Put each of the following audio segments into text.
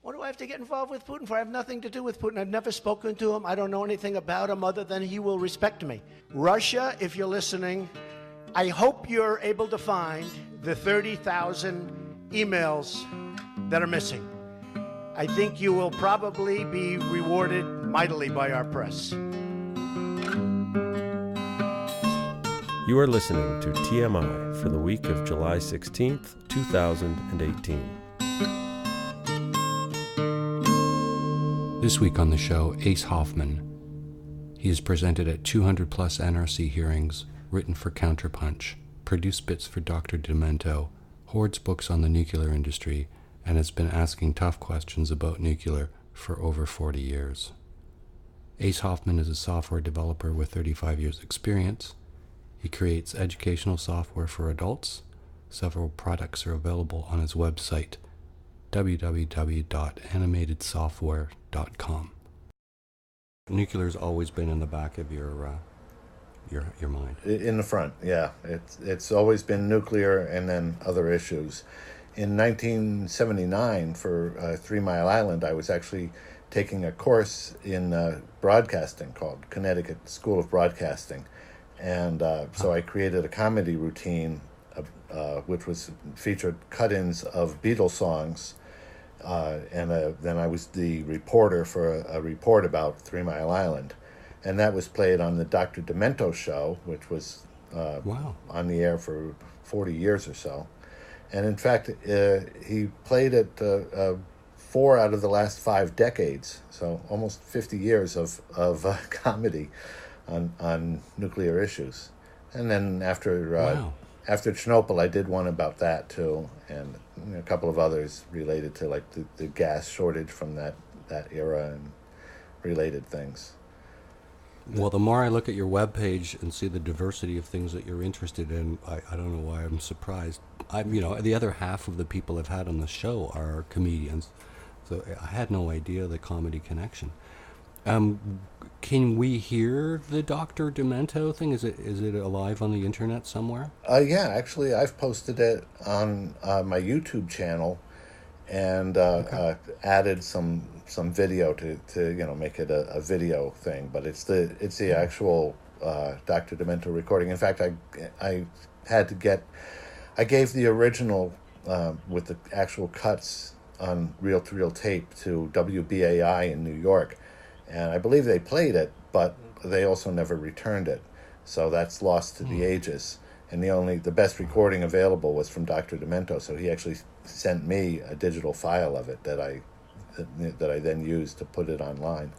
What do I have to get involved with Putin for? I have nothing to do with Putin. I've never spoken to him. I don't know anything about him other than he will respect me. Russia, if you're listening, I hope you're able to find the 30,000 emails that are missing. I think you will probably be rewarded mightily by our press. You are listening to TMI for the week of July 16th, 2018. This week on the show, Ace Hoffman. He is presented at 200 plus NRC hearings, written for Counterpunch, produced bits for Dr. Demento, hoards books on the nuclear industry, and has been asking tough questions about nuclear for over 40 years. Ace Hoffman is a software developer with 35 years' experience. He creates educational software for adults. Several products are available on his website, www.animatedsoftware.com. Nuclear's always been in the back of your mind. In the front, yeah. It's always been nuclear and then other issues. In 1979, for 3 Mile Island, I was actually taking a course in broadcasting called Connecticut School of Broadcasting. And so I created a comedy routine, which featured cut-ins of Beatles songs. And then I was the reporter for a report about 3 Mile Island. And that was played on the Dr. Demento show, which was on the air for 40 years or so. And in fact, he played it 4 out of the last 5 decades, so almost 50 years of comedy on nuclear issues. And then after Chernobyl, I did one about that too, and a couple of others related to like the gas shortage from that era and related things. Well, the more I look at your webpage and see the diversity of things that you're interested in, I don't know why I'm surprised. The other half of the people I've had on the show are comedians, so I had no idea the comedy connection. Can we hear the Dr. Demento thing? Is it alive on the internet somewhere? Yeah, actually, I've posted it on my YouTube channel, and added some video to make it a video thing. But it's the actual Dr. Demento recording. In fact, I gave the original with the actual cuts on reel-to-reel tape to WBAI in New York. And I believe they played it, but they also never returned it. So that's lost to the ages. And the best recording available was from Dr. Demento. So he actually sent me a digital file of it that I then used to put it online.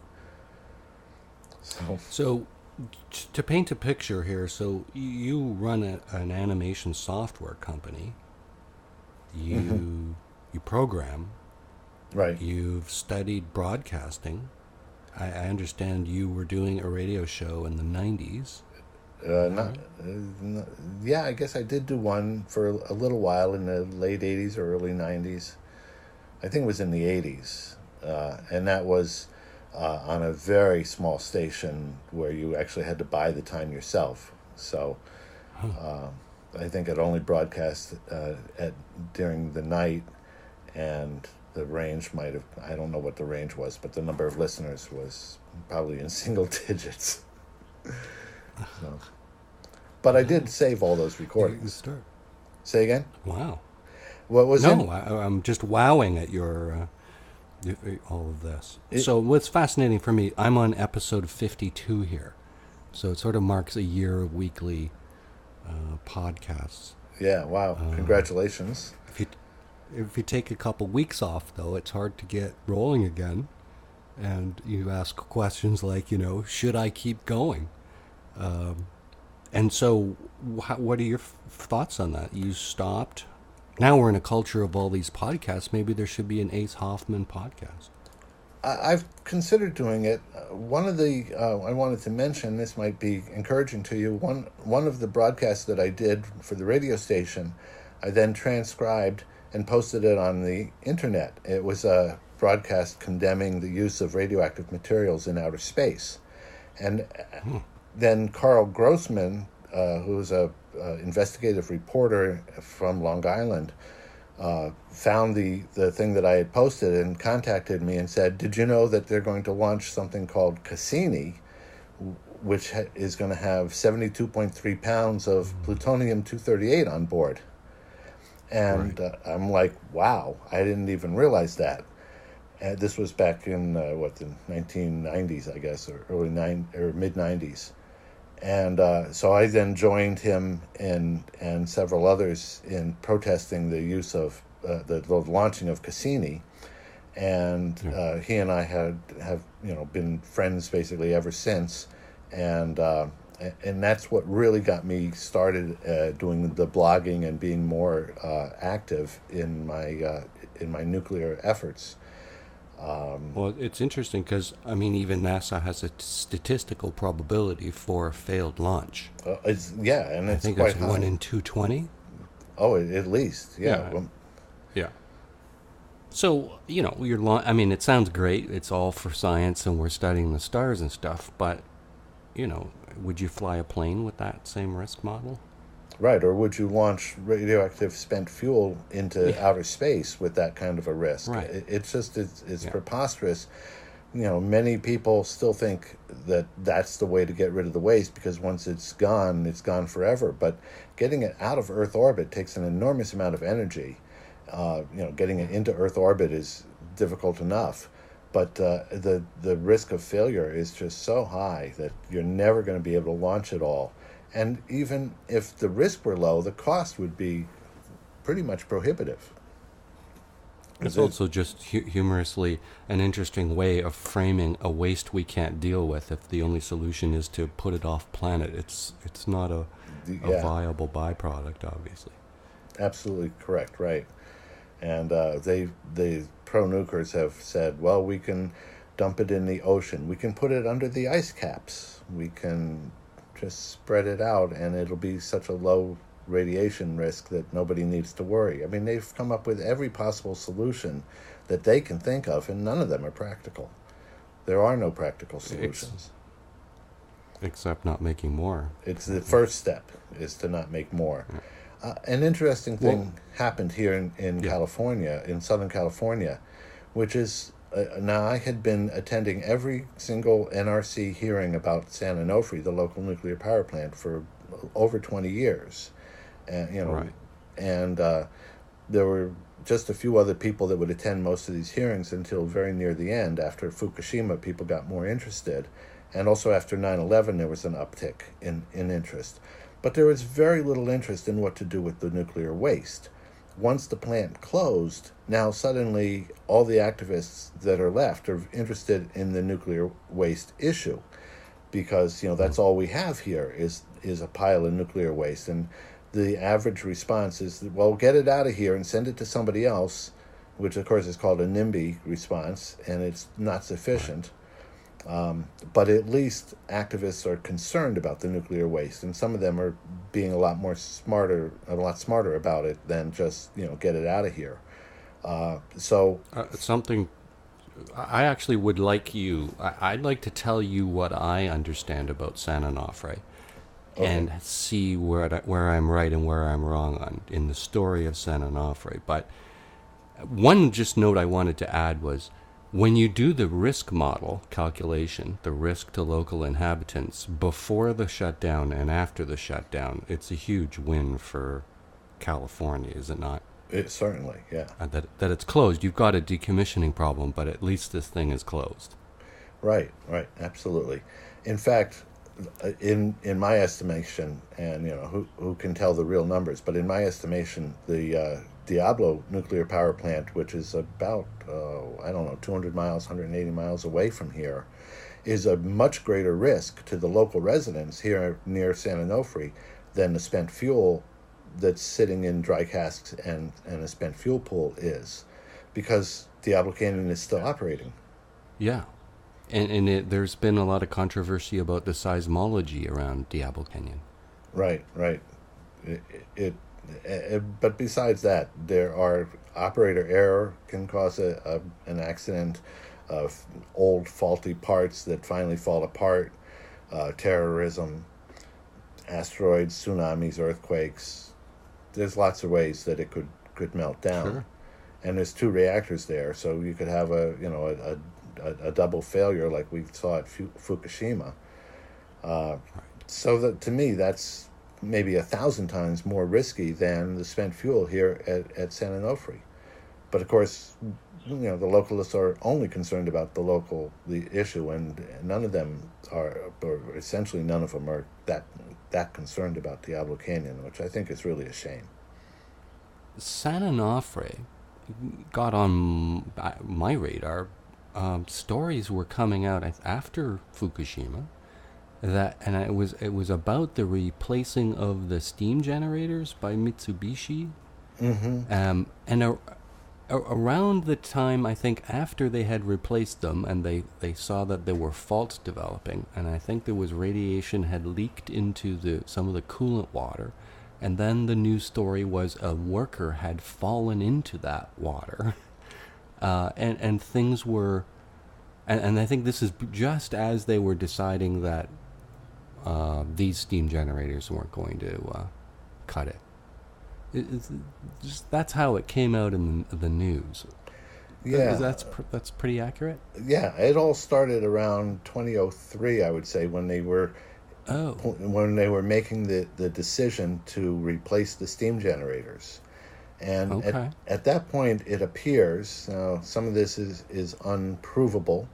So to paint a picture here, so you run an animation software company. You program. Right. You've studied broadcasting. I understand you were doing a radio show in the 90s. Yeah, I guess I did do one for a little while in the late 80s or early 90s. I think it was in the 80s. And that was on a very small station where you actually had to buy the time yourself. So I think it only broadcast during the night, and the range I don't know what the range was, but the number of listeners was probably in single digits. So. But I did save all those recordings. Say again? Wow. What was it? No, I'm just wowing at your all of this. So what's fascinating for me, I'm on episode 52 here. So it sort of marks a year of weekly podcasts. Yeah, wow. Congratulations. If you take a couple weeks off, though, it's hard to get rolling again. And you ask questions like, should I keep going? And so what are your thoughts on that? You stopped. Now we're in a culture of all these podcasts. Maybe there should be an Ace Hoffman podcast. I've considered doing it. One of the I wanted to mention, this might be encouraging to you, one of the broadcasts that I did for the radio station, I then transcribed and posted it on the internet. It was a broadcast condemning the use of radioactive materials in outer space. And then Carl Grossman, who's a investigative reporter from Long Island, found the thing that I had posted and contacted me and said, "Did you know that they're going to launch something called Cassini, which is going to have 72.3 pounds of plutonium-238 on board?" And I'm like, wow, I didn't even realize that. And this was back in the 1990s, I guess, or mid 90s. And so I then joined him and several others in protesting the use of the launching of Cassini. And he and I have been friends basically ever since. And that's what really got me started doing the blogging and being more active in my nuclear efforts. Well, it's interesting because, I mean, even NASA has a statistical probability for a failed launch. It's I think it's 1 in 220. Oh, at least, yeah. Yeah. So, I mean, it sounds great. It's all for science and we're studying the stars and stuff, but, would you fly a plane with that same risk model? Right, or would you launch radioactive spent fuel into outer space with that kind of a risk? Right. It's preposterous. Many people still think that that's the way to get rid of the waste because once it's gone forever. But getting it out of Earth orbit takes an enormous amount of energy. Getting it into Earth orbit is difficult enough. But the risk of failure is just so high that you're never going to be able to launch it all. And even if the risk were low, the cost would be pretty much prohibitive. It's also just humorously an interesting way of framing a waste we can't deal with. If the only solution is to put it off planet, it's not a viable byproduct, obviously. Absolutely correct, right. And the pro-nukers have said, well, we can dump it in the ocean. We can put it under the ice caps. We can just spread it out, and it'll be such a low radiation risk that nobody needs to worry. I mean, they've come up with every possible solution that they can think of, and none of them are practical. There are no practical solutions. Except not making more. It's the first step, is to not make more. An interesting thing happened here in California, in Southern California, which is, now I had been attending every single NRC hearing about San Onofre, the local nuclear power plant, for over 20 years. And there were just a few other people that would attend most of these hearings until very near the end. After Fukushima, people got more interested. And also after 9/11, there was an uptick in interest. But there was very little interest in what to do with the nuclear waste. Once the plant closed, now suddenly all the activists that are left are interested in the nuclear waste issue, because that's all we have here is a pile of nuclear waste, and the average response is, well, get it out of here and send it to somebody else, which of course is called a NIMBY response, and it's not sufficient. But at least activists are concerned about the nuclear waste, and some of them are being a lot smarter about it than just get it out of here. Something I actually would like I'd like to tell you what I understand about San Onofre, and see where I'm right and where I'm wrong in the story of San Onofre. But one just note I wanted to add was, when you do the risk model calculation, the risk to local inhabitants before the shutdown and after the shutdown, it's a huge win for California, is it not? It certainly, yeah. That it's closed. You've got a decommissioning problem, but at least this thing is closed. Right, absolutely. In fact, in my estimation, and who can tell the real numbers, but in my estimation, the Diablo nuclear power plant, which is about 200 miles, 180 miles away from here, is a much greater risk to the local residents here near San Onofre than the spent fuel that's sitting in dry casks and a spent fuel pool is, because Diablo Canyon is still operating. Yeah. And there's been a lot of controversy about the seismology around Diablo Canyon. Right. But besides that, there are operator error can cause an accident, of old faulty parts that finally fall apart, terrorism, asteroids, tsunamis, earthquakes. There's lots of ways that it could melt down. Sure. And there's 2 reactors there, so you could have a double failure like we saw at Fukushima. So that, to me, that's maybe 1,000 times more risky than the spent fuel here at San Onofre. But of course, the localists are only concerned about the issue, and none of them are, or essentially none of them are that concerned about Diablo Canyon, which I think is really a shame. San Onofre got on my radar. Stories were coming out after Fukushima and it was about the replacing of the steam generators by Mitsubishi. Mm-hmm. And around the time, I think, after they had replaced them, and they saw that there were faults developing, and I think there was radiation had leaked into some of the coolant water, and then the news story was a worker had fallen into that water, and things were, and I think this is just as they were deciding that these steam generators weren't going to cut it. That's how it came out in the news. Yeah, that's pretty accurate. Yeah, it all started around 2003, I would say, when they were making the decision to replace the steam generators, and okay. at that point, it appears some of this is unprovable,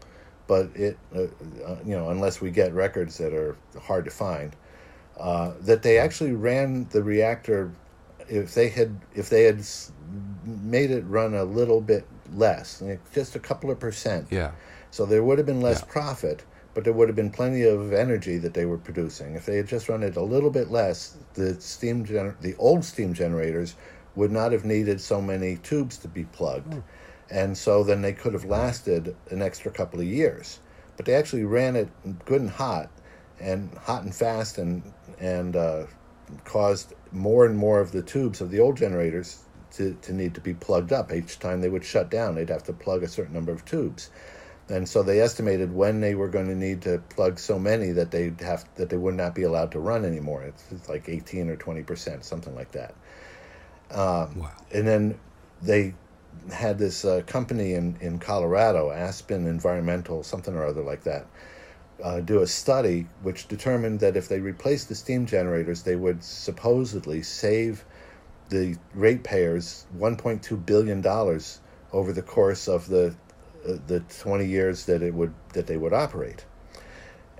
but it unless we get records that are hard to find, that they actually ran the reactor. If they had made it run a little bit less, just a couple of %, yeah. So there would have been less profit, but there would have been plenty of energy that they were producing. If they had just run it a little bit less, the old steam generators would not have needed so many tubes to be plugged, and so then they could have lasted an extra couple of years. But they actually ran it good and hot and fast, and caused more and more of the tubes of the old generators to need to be plugged up. Each time they would shut down, they'd have to plug a certain number of tubes. And so they estimated when they were going to need to plug so many that they would not be allowed to run anymore. It's like 18 or 20%, something like that. Wow. And then they had this company in Colorado, Aspen Environmental, something or other like that, do a study which determined that if they replaced the steam generators, they would supposedly save the ratepayers $1.2 billion over the course of the 20 years that they would operate.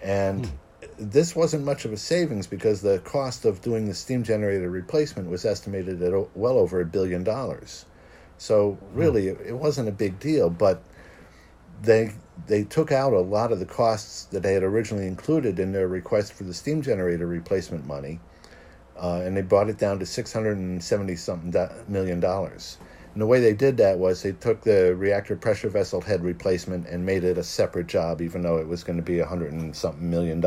And this wasn't much of a savings, because the cost of doing the steam generator replacement was estimated at well over $1 billion. So really, it wasn't a big deal, but they took out a lot of the costs that they had originally included in their request for the steam generator replacement money, and they brought it down to $670-something million. And the way they did that was they took the reactor pressure vessel head replacement and made it a separate job, even though it was going to be $100-something million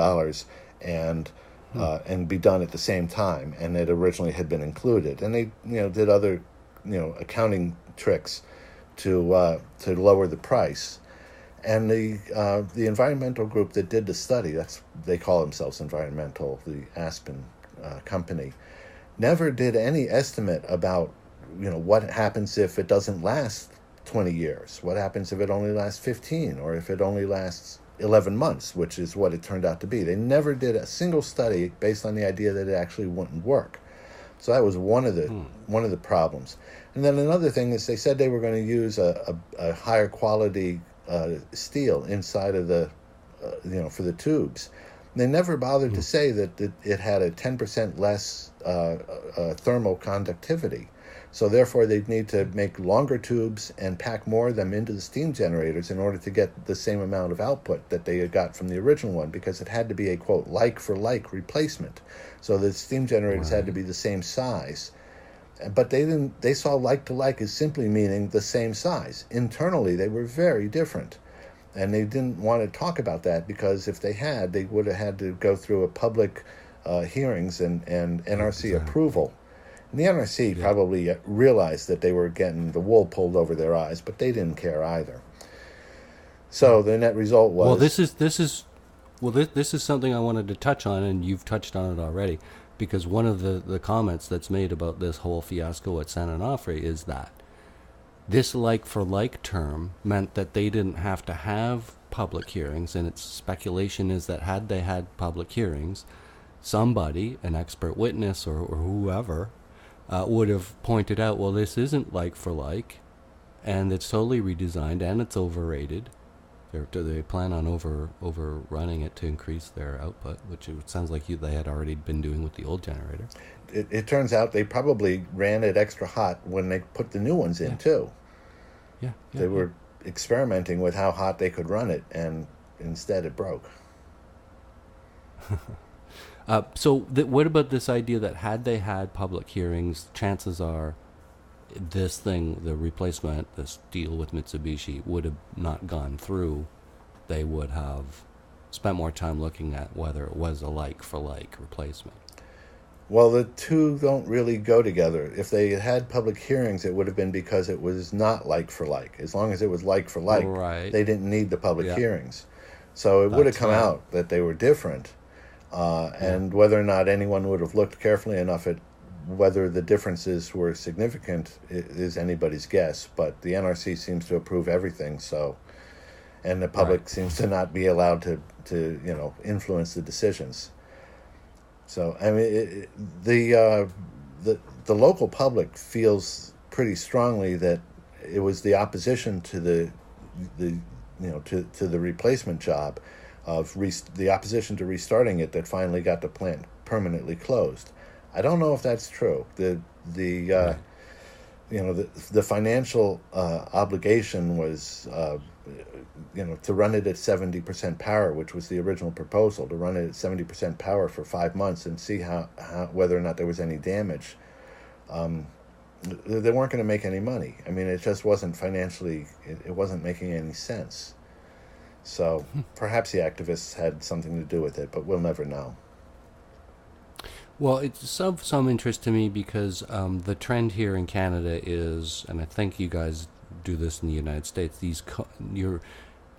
and be done at the same time, and it originally had been included. And they did other accounting tricks to lower the price. And the environmental group that did the study, they call themselves environmental, the Aspen company, never did any estimate about what happens if it doesn't last 20 years. What happens if it only lasts 15, or if it only lasts 11 months, which is what it turned out to be. They never did a single study based on the idea that it actually wouldn't work. So that was one of the problems. And then another thing is they said they were going to use a higher quality steel inside of the for the tubes. They never bothered to say that it had a 10% less thermal conductivity. So therefore, they'd need to make longer tubes and pack more of them into the steam generators in order to get the same amount of output that they had got from the original one, because it had to be a, quote, like-for-like replacement. So the steam generators had to be the same size. But they saw like-to-like as simply meaning the same size. Internally, they were very different. And they didn't want to talk about that, because if they had, they would have had to go through a public hearings and NRC approval. And the NRC probably realized that they were getting the wool pulled over their eyes, but they didn't care either. So the net result was... Well, this is something I wanted to touch on, and you've touched on it already. Because one of the comments that's made about this whole fiasco at San Onofre is that this like-for-like term meant that they didn't have to have public hearings, and its speculation is that had they had public hearings, somebody, an expert witness or whoever, would have pointed out, well, this isn't like-for-like, and it's totally redesigned, and it's overrated. They plan on overrunning it to increase their output, which it sounds like they had already been doing with the old generator. It turns out they probably ran it extra hot when they put the new ones in, too. Yeah. They were experimenting with how hot they could run it, and instead it broke. So what about this idea that had they had public hearings, chances are this thing, the replacement, this deal with Mitsubishi, would have not gone through. They would have spent more time looking at whether it was a like-for-like replacement. Well, the two don't really go together. If they had public hearings, it would have been because it was not like-for-like. As long as it was like-for-like, right, they didn't need the public hearings. So it would have come out that they were different. And whether or not anyone would have looked carefully enough at whether the differences were significant is anybody's guess, but the NRC seems to approve everything, so, and the public seems to not be allowed to influence the decisions. So, I mean, the local public feels pretty strongly that it was the opposition to the replacement job of the opposition to restarting it that finally got the plant permanently closed. I don't know if that's true. The financial obligation was to run it at 70% power, which was the original proposal, to run it at 70% power for 5 months and see how whether or not there was any damage. They weren't going to make any money. I mean, it just wasn't financially. It wasn't making any sense. So perhaps the activists had something to do with it, but we'll never know. Well, it's of some interest to me because the trend here in Canada is, and I think you guys do this in the United States, you're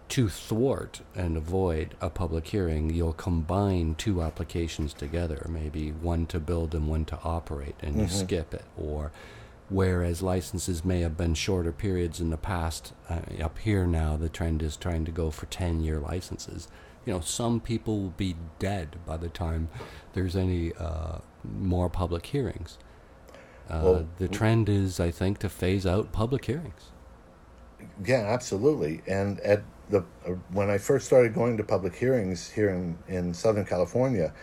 to thwart and avoid a public hearing, you'll combine two applications together, maybe one to build and one to operate, and you skip it. Or whereas licenses may have been shorter periods in the past, up here now the trend is trying to go for 10-year licenses. Some people will be dead by the time there's any more public hearings. The trend is, I think, to phase out public hearings. Yeah, absolutely. And when I first started going to public hearings here in Southern California,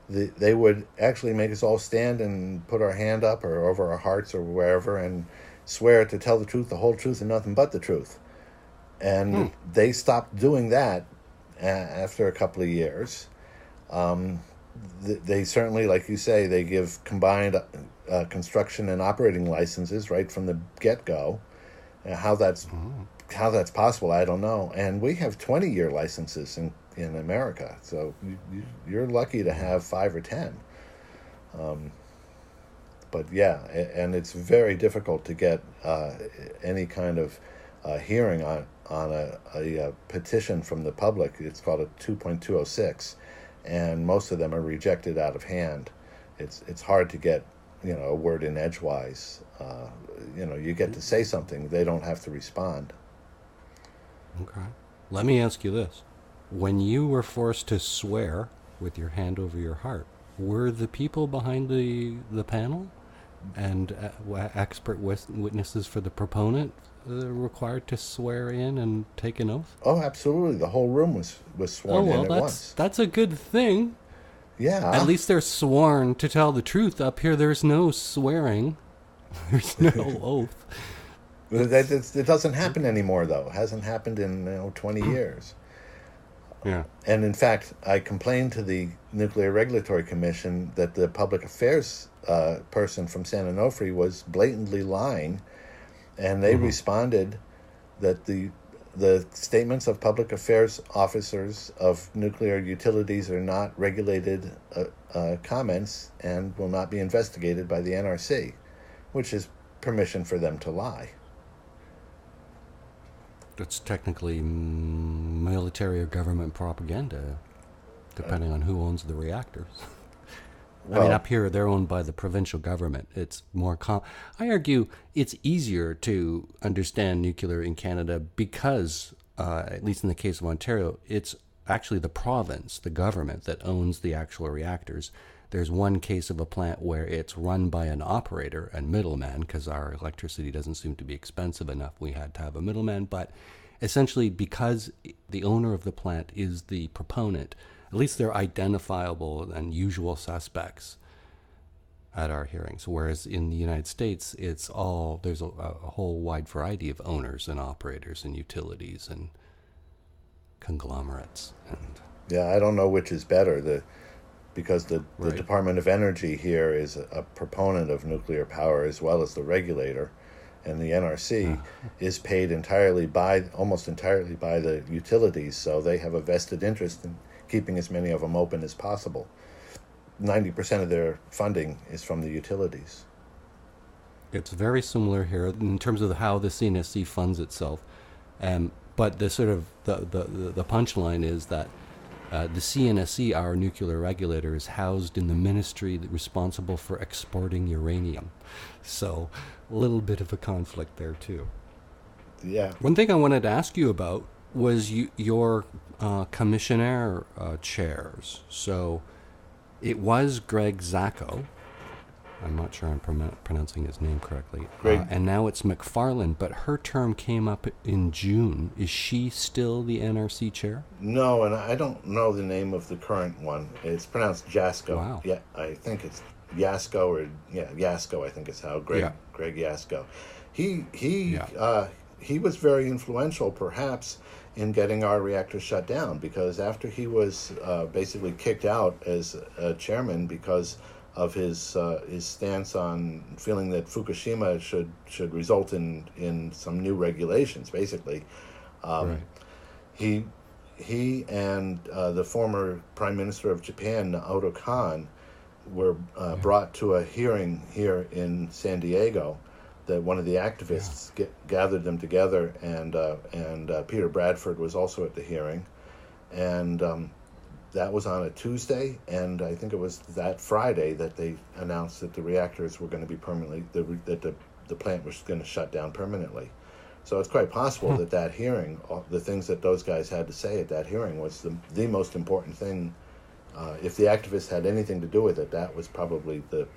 they would actually make us all stand and put our hand up or over our hearts or wherever and swear to tell the truth, the whole truth, and nothing but the truth. And they stopped doing that after a couple of years. They certainly, like you say, they give combined construction and operating licenses right from the get-go. How that's possible, I don't know. And we have 20-year licenses in America, so you're lucky to have 5 or 10. But yeah, and it's very difficult to get any kind of hearing on a petition from the public. It's called a 2.206, and most of them are rejected out of hand. It's hard to get a word in edgewise. You get to say something, they don't have to respond. Okay. Let me ask you this. When you were forced to swear with your hand over your heart, were the people behind the panel and expert witnesses for the proponent required to swear in and take an oath? Oh, absolutely. The whole room was sworn in at once. That's a good thing. Yeah. At least they're sworn to tell the truth. Up here, there's no swearing. There's no oath. It doesn't happen anymore, though. It hasn't happened in 20 years. Yeah. And in fact, I complained to the Nuclear Regulatory Commission that the public affairs person from San Onofre was blatantly lying, and they responded that the statements of public affairs officers of nuclear utilities are not regulated comments and will not be investigated by the NRC, which is permission for them to lie. It's technically military or government propaganda, depending on who owns the reactors. I mean, up here, they're owned by the provincial government. It's more I argue it's easier to understand nuclear in Canada because, at least in the case of Ontario, it's actually the province, the government, that owns the actual reactors. There's one case of a plant where it's run by an operator and middleman, because our electricity doesn't seem to be expensive enough. We had to have a middleman. But essentially, because the owner of the plant is the proponent, at least they're identifiable and usual suspects at our hearings. Whereas in the United States, there's a whole wide variety of owners and operators and utilities and conglomerates. Yeah, I don't know which is better. Because the Right. Department of Energy here is a proponent of nuclear power as well as the regulator, and the NRC is paid almost entirely by the utilities, so they have a vested interest in keeping as many of them open as possible. 90% of their funding is from the utilities. It's very similar here in terms of how the CNSC funds itself. But the sort of the punchline is that the CNSC, our nuclear regulator, is housed in the ministry responsible for exporting uranium. So a little bit of a conflict there, too. Yeah. One thing I wanted to ask you about was your commissionaire chairs. So it was Greg Zacco. I'm not sure I'm pronouncing his name correctly. And now it's McFarland, but her term came up in June. Is she still the NRC chair? No, and I don't know the name of the current one. It's pronounced Jasko. Wow. Yeah, I think it's Yasko Yasko, I think is how Greg Yasko. He was very influential, perhaps, in getting our reactor shut down, because after he was basically kicked out as chairman because of his stance on feeling that Fukushima should result in some new regulations, basically. Right. He and the former Prime Minister of Japan, Naoto Kan, were brought to a hearing here in San Diego. That one of the activists gathered them together, and Peter Bradford was also at the hearing, and that was on a Tuesday, and I think it was that Friday that they announced that the reactors were going to be permanently, that the plant was going to shut down permanently. So it's quite possible that hearing, the things that those guys had to say at that hearing was the most important thing. If the activists had anything to do with it, that was probably that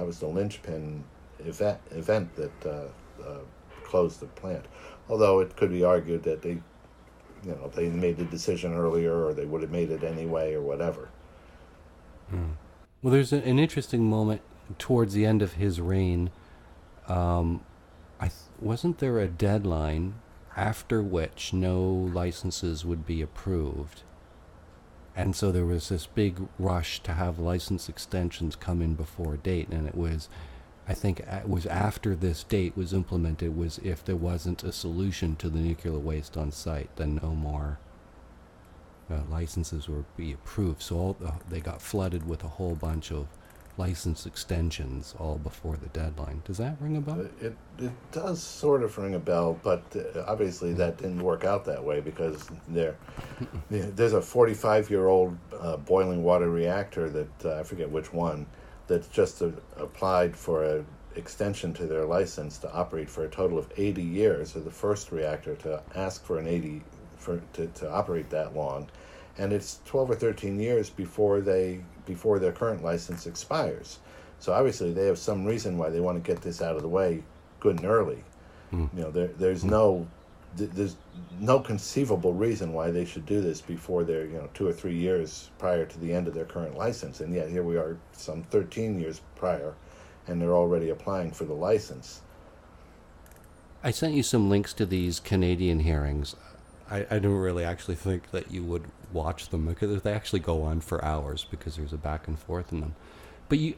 was the linchpin event that closed the plant. Although it could be argued that they made the decision earlier, or they would have made it anyway, or whatever. Well, there's an interesting moment towards the end of his reign. Wasn't there a deadline after which no licenses would be approved? And so there was this big rush to have license extensions come in before a date, and I think it was after this date was implemented, was if there wasn't a solution to the nuclear waste on site, then no more licenses would be approved. So they got flooded with a whole bunch of license extensions all before the deadline. Does that ring a bell? It does sort of ring a bell, but obviously that didn't work out that way, because there's a 45-year-old boiling water reactor that I forget which one, that's just applied for an extension to their license to operate for a total of 80 years. So the first reactor to ask for to operate that long, and it's 12 or 13 years before their current license expires. So obviously they have some reason why they want to get this out of the way good and early. There's no conceivable reason why they should do this before they're 2 or 3 years prior to the end of their current license, and yet here we are some 13 years prior, and they're already applying for the license. I sent you some links to these Canadian hearings. I didn't really actually think that you would watch them, because they actually go on for hours because there's a back and forth in them. But you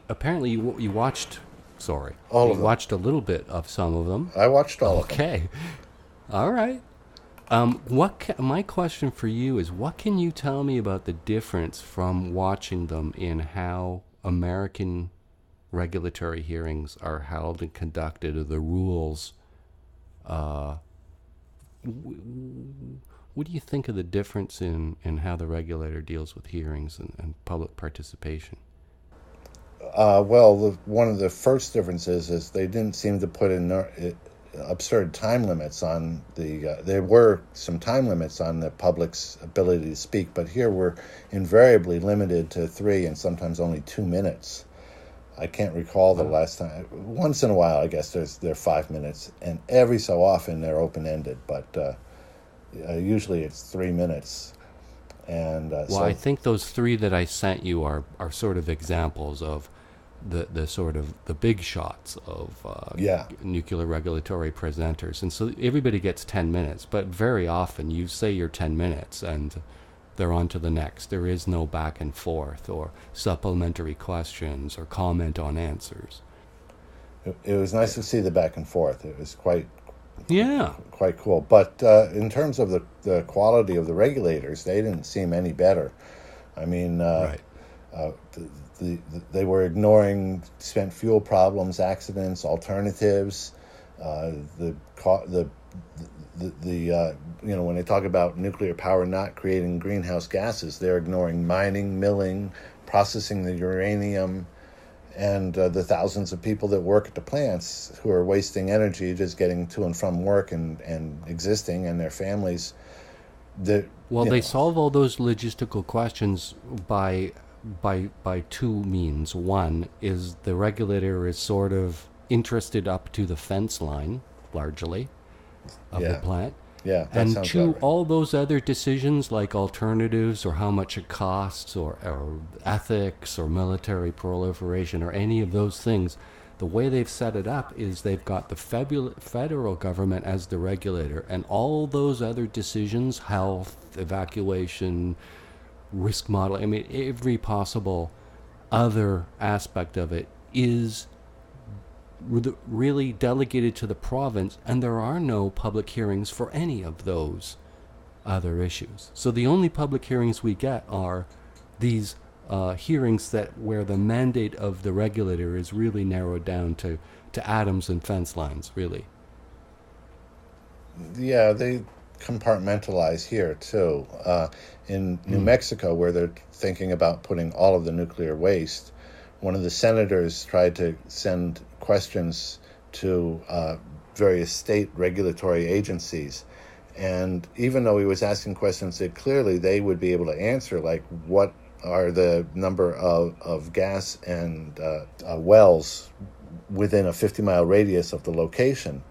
watched. Sorry, all of you them. Watched a little bit of some of them. I watched all of them. Okay, all right. My question for you is, what can you tell me about the difference from watching them in how American regulatory hearings are held and conducted, or the rules? What do you think of the difference in how the regulator deals with hearings and public participation? One of the first differences is they didn't seem to put in absurd time limits on there were some time limits on the public's ability to speak, but here we're invariably limited to 3 and sometimes only 2 minutes. I can't recall the last time. Once in a while, I guess they're 5 minutes, and every so often they're open-ended, but usually it's 3 minutes. And I think those 3 that I sent you are sort of examples of the sort of the big shots of nuclear regulatory presenters. And so everybody gets 10 minutes, but very often you say you're 10 minutes and they're on to the next. There is no back and forth or supplementary questions or comment on answers. It was nice to see the back and forth. It was quite cool. But in terms of the quality of the regulators, they didn't seem any better. I mean, they were ignoring spent fuel problems, accidents, alternatives. When they talk about nuclear power not creating greenhouse gases, they're ignoring mining, milling, processing the uranium, and the thousands of people that work at the plants who are wasting energy just getting to and from work and existing, and their families. They solve all those logistical questions by 2 means. One is the regulator is sort of interested up to the fence line, largely, of the plant. Yeah, that and sounds 2, about right. all those other decisions like alternatives or how much it costs or ethics or military proliferation or any of those things, the way they've set it up is they've got the federal government as the regulator, and all those other decisions, health, evacuation, risk modeling, I mean, every possible other aspect of it is really delegated to the province, and there are no public hearings for any of those other issues. So the only public hearings we get are these hearings where the mandate of the regulator is really narrowed down to atoms and fence lines, really. Yeah, they compartmentalize here too. In New Mexico, where they're thinking about putting all of the nuclear waste, one of the senators tried to send questions to various state regulatory agencies. And even though he was asking questions that clearly they would be able to answer, like what are the number of gas and wells within a 50-mile radius of the location,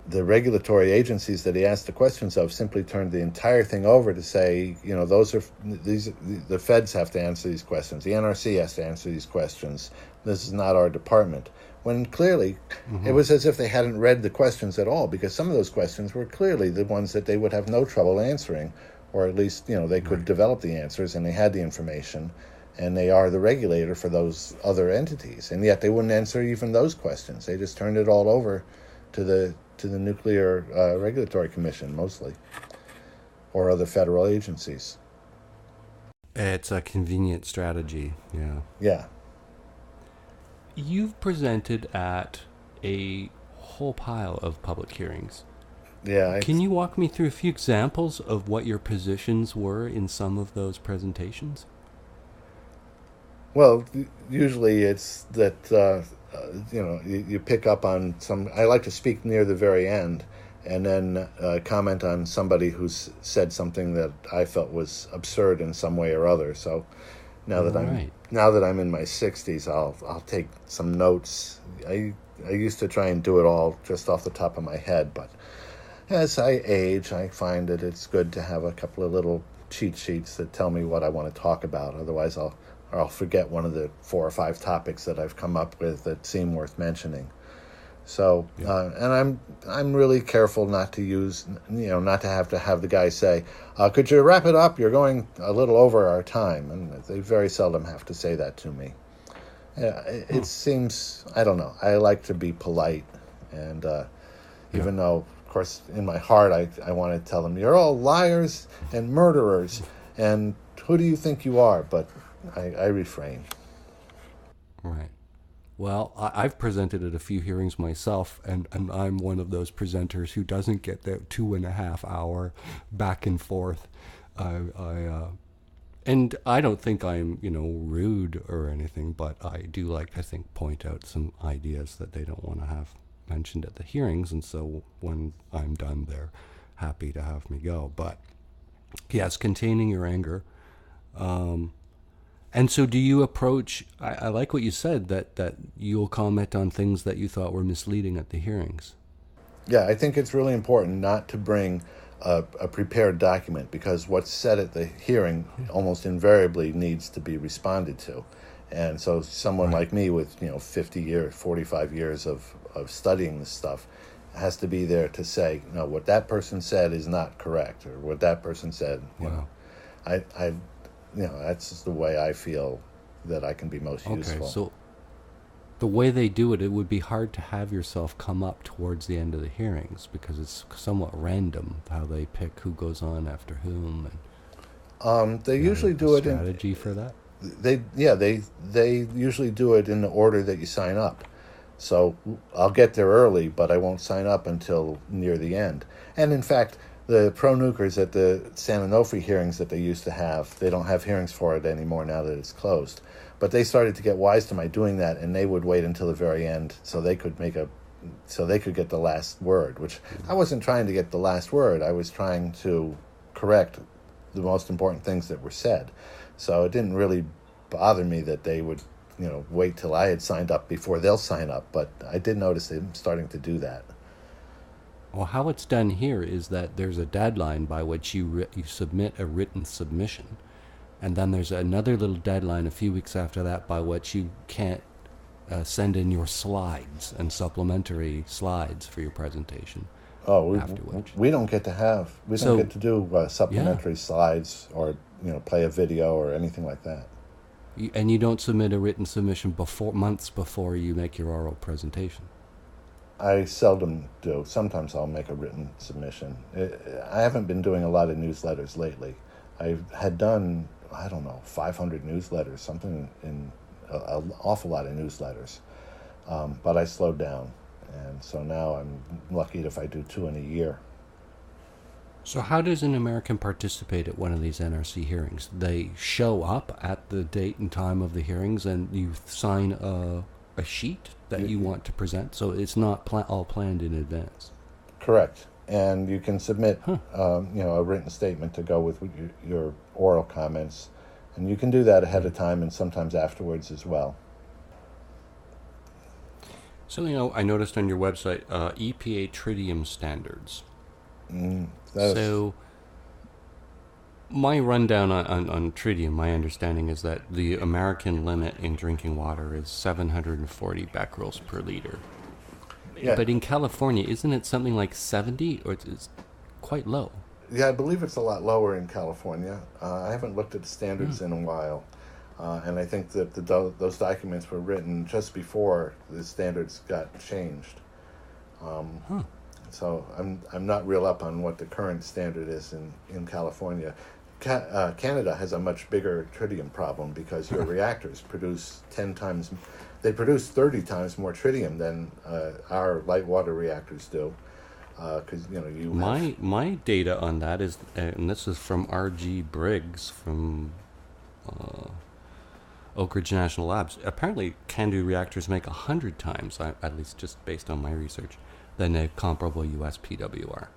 the regulatory agencies that he asked the questions of simply turned the entire thing over to say, the feds have to answer these questions, the NRC has to answer these questions, this is not our department. When clearly it was as if they hadn't read the questions at all, because some of those questions were clearly the ones that they would have no trouble answering, or at least they could develop the answers and they had the information, and they are the regulator for those other entities, and yet they wouldn't answer even those questions. They just turned it all over to the Nuclear Regulatory Commission, mostly, or other federal agencies. It's a convenient strategy, yeah. Yeah. You've presented at a whole pile of public hearings. Yeah. Can you walk me through a few examples of what your positions were in some of those presentations? Well, usually it's that, you pick up on some. I like to speak near the very end and then comment on somebody who's said something that I felt was absurd in some way or other. So now that I'm in my 60s, I'll take some notes. I used to try and do it all just off the top of my head, but as I age, I find that it's good to have a couple of little cheat sheets that tell me what I want to talk about. Otherwise, I'll forget one of the 4 or 5 topics that I've come up with that seem worth mentioning. So, and I'm really careful not to use, not to have the guy say, could you wrap it up? You're going a little over our time. And they very seldom have to say that to me. It seems, I don't know, I like to be polite. And even though, of course, in my heart, I want to tell them, you're all liars and murderers. And who do you think you are? But I refrain. Right. Well, I've presented at a few hearings myself, and I'm one of those presenters who doesn't get that 2.5 hour back and forth. I And I don't think I'm, rude or anything, but I do like to point out some ideas that they don't want to have mentioned at the hearings. And so when I'm done, they're happy to have me go. But yes, containing your anger. And so do you approach, I like what you said, that you'll comment on things that you thought were misleading at the hearings. Yeah, I think it's really important not to bring a prepared document, because what's said at the hearing almost invariably needs to be responded to. And so someone like me with 45 years of studying this stuff has to be there to say, no, what that person said is not correct, or what that person said. That's just the way I feel that I can be most useful. So the way they do it, it would be hard to have yourself come up towards the end of the hearings, because it's somewhat random how they pick who goes on after whom. And they usually do it strategy for that. They usually do it in the order that you sign up. So I'll get there early, but I won't sign up until near the end. And in fact, the pro-nukers at the San Onofre hearings that they used to have, they don't have hearings for it anymore now that it's closed. But they started to get wise to my doing that, and they would wait until the very end so they could get the last word, which I wasn't trying to get the last word. I was trying to correct the most important things that were said. So it didn't really bother me that they would, wait till I had signed up before they'll sign up. But I did notice them starting to do that. Well, how it's done here is that there's a deadline by which you submit a written submission. And then there's another little deadline a few weeks after that by which you can't send in your slides and supplementary slides for your presentation. Oh, we don't get to do supplementary slides or play a video or anything like that. And you don't submit a written submission months before you make your oral presentation. I seldom do. Sometimes I'll make a written submission. I haven't been doing a lot of newsletters lately. I had done, 500 newsletters, something in an awful lot of newsletters. But I slowed down. And so now I'm lucky if I do 2 in a year. So how does an American participate at one of these NRC hearings? They show up at the date and time of the hearings, and you sign a sheet that you want to present. So it's not all planned in advance. Correct. And you can submit, a written statement to go with your oral comments. And you can do that ahead of time and sometimes afterwards as well. So, I noticed on your website, EPA tritium standards. So, my rundown on tritium, my understanding is that the American limit in drinking water is 740 becquerels per liter. Yeah. But in California, isn't it something like 70, or it's quite low? Yeah, I believe it's a lot lower in California. I haven't looked at the standards in a while. And I think that those documents were written just before the standards got changed. So I'm not real up on what the current standard is in California. Canada has a much bigger tritium problem because your reactors produce 10 times, they produce 30 times more tritium than our light water reactors do. Because my data on that is, and this is from R.G. Briggs from Oak Ridge National Labs. Apparently, CANDU reactors make 100 times, at least just based on my research, than a comparable U.S. PWR.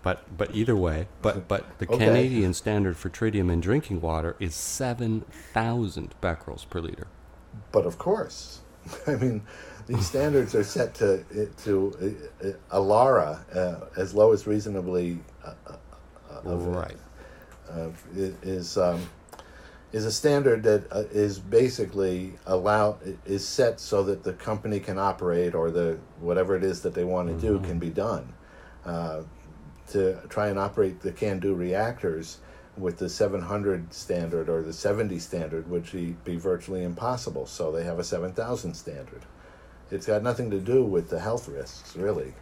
But either way, but the Canadian standard for tritium in drinking water is 7,000 becquerels per liter. But of course, I mean, these standards are set to a LARA as low as reasonably right. Is a standard that is basically is set so that the company can operate, or whatever it is that they want to do can be done. To try and operate the CANDU reactors with the 700 standard or the 70 standard would be virtually impossible. So they have a 7,000 standard. It's got nothing to do with the health risks, really.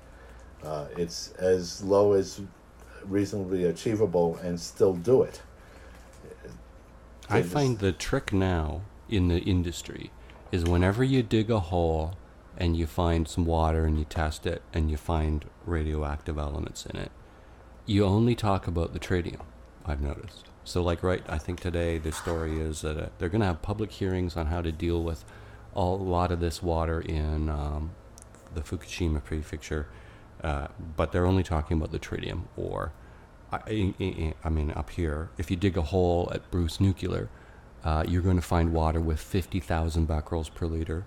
It's as low as reasonably achievable and still do it. I find the trick now in the industry is whenever you dig a hole and you find some water and you test it and you find radioactive elements in it, you only talk about the tritium. I've noticed. So, like, right, I think today the story is that they're going to have public hearings on how to deal with a lot of this water in the Fukushima prefecture, but they're only talking about the tritium. Or, I mean, up here, if you dig a hole at Bruce Nuclear, you're going to find water with 50,000 becquerels per liter.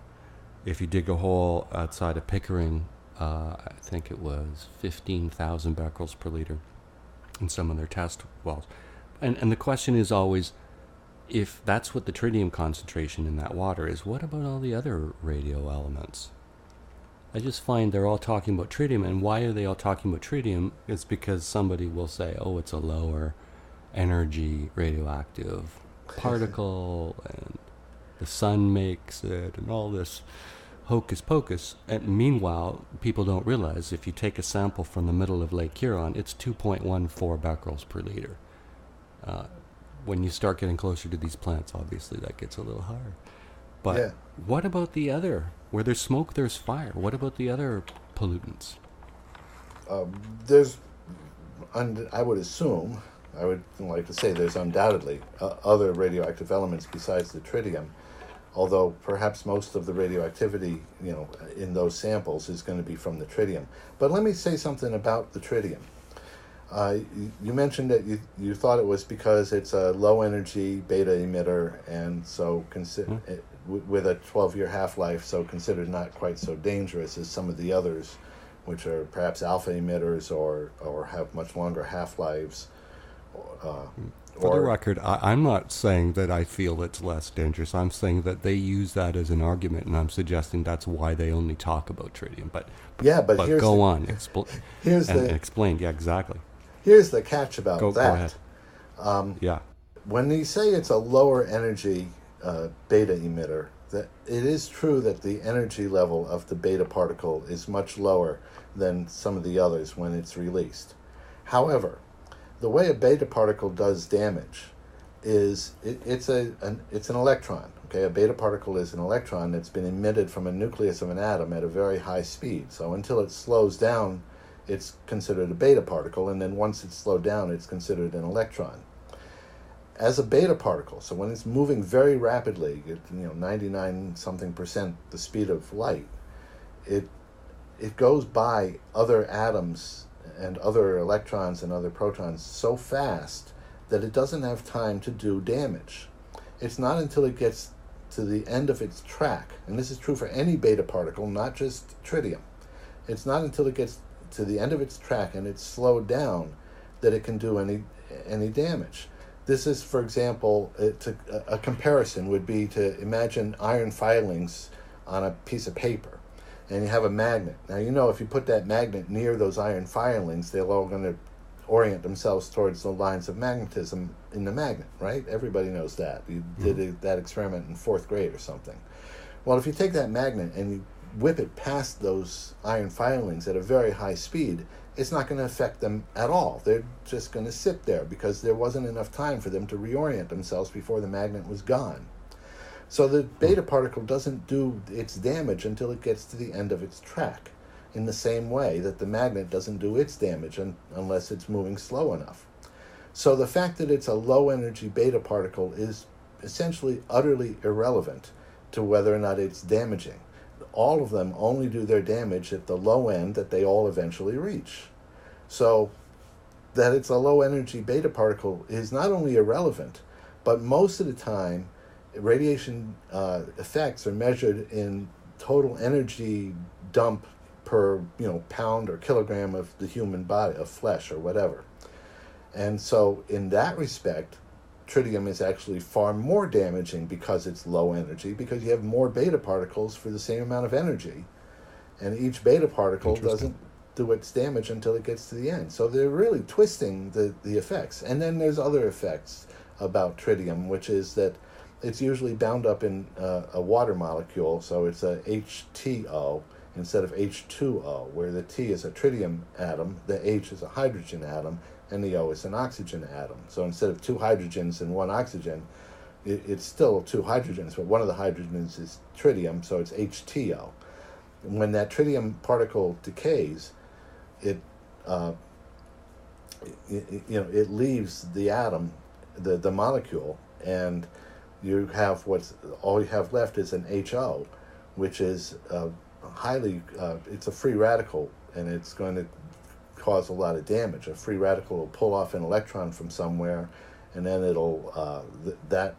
If you dig a hole outside of Pickering, I think it was 15,000 becquerels per liter in some of their test wells. And the question is always, if that's what the tritium concentration in that water is, what about all the other radio elements? I just find they're all talking about tritium, and why are they all talking about tritium? It's because somebody will say, oh, it's a lower energy radioactive particle, and the sun makes it, and all this hocus pocus. And meanwhile, people don't realize if you take a sample from the middle of Lake Huron, it's 2.14 becquerels per liter. When you start getting closer to these plants, obviously that gets a little higher. But what about the other? Where there's smoke, there's fire. What about the other pollutants? I would assume, I would like to say there's undoubtedly other radioactive elements besides the tritium, although perhaps most of the radioactivity, in those samples is going to be from the tritium. But let me say something about the tritium. You mentioned that you thought it was because it's a low-energy beta emitter, and so with a 12-year half-life, so considered not quite so dangerous as some of the others, which are perhaps alpha emitters or have much longer half-lives. For the record, I'm not saying that I feel it's less dangerous. I'm saying that they use that as an argument, and I'm suggesting that's why they only talk about tritium. But here's go on. Explain. Yeah, exactly. Here's the catch about that. Go ahead. When you say it's a lower energy beta emitter, that it is true that the energy level of the beta particle is much lower than some of the others when it's released. However, the way a beta particle does damage is it's an electron. Okay, a beta particle is an electron that's been emitted from a nucleus of an atom at a very high speed. So until it slows down, it's considered a beta particle, and then once it's slowed down, it's considered an electron. As a beta particle, so when it's moving very rapidly, 99-something% the speed of light, it goes by other atoms and other electrons and other protons so fast that it doesn't have time to do damage. It's not until it gets to the end of its track, and this is true for any beta particle, not just tritium. It's not until it gets to the end of its track and it's slowed down that it can do any damage. This is, for example, a comparison would be to imagine iron filings on a piece of paper, and you have a magnet. Now, if you put that magnet near those iron filings, they're all going to orient themselves towards the lines of magnetism in the magnet, right? Everybody knows that. You did that experiment in 4th grade or something. Well, if you take that magnet and you whip it past those iron filings at a very high speed, it's not going to affect them at all. They're just going to sit there because there wasn't enough time for them to reorient themselves before the magnet was gone. So the beta particle doesn't do its damage until it gets to the end of its track, in the same way that the magnet doesn't do its damage unless it's moving slow enough. So the fact that it's a low-energy beta particle is essentially utterly irrelevant to whether or not it's damaging. All of them only do their damage at the low end that they all eventually reach. So that it's a low-energy beta particle is not only irrelevant, but most of the time radiation effects are measured in total energy dump per pound or kilogram of the human body, of flesh or whatever. And so in that respect, tritium is actually far more damaging because it's low energy, because you have more beta particles for the same amount of energy, and each beta particle doesn't do its damage until it gets to the end. So they're really twisting the effects. And then there's other effects about tritium, which is that it's usually bound up in a water molecule, so it's a HTO instead of H2O, where the T is a tritium atom, the H is a hydrogen atom, and the O is an oxygen atom. So instead of 2 hydrogens and 1 oxygen, it's still 2 hydrogens, but one of the hydrogens is tritium, so it's HTO. And when that tritium particle decays, it it leaves the atom, the molecule, and you have all you have left is an HO, which is it's a free radical, and it's going to cause a lot of damage. A free radical will pull off an electron from somewhere, and then it'll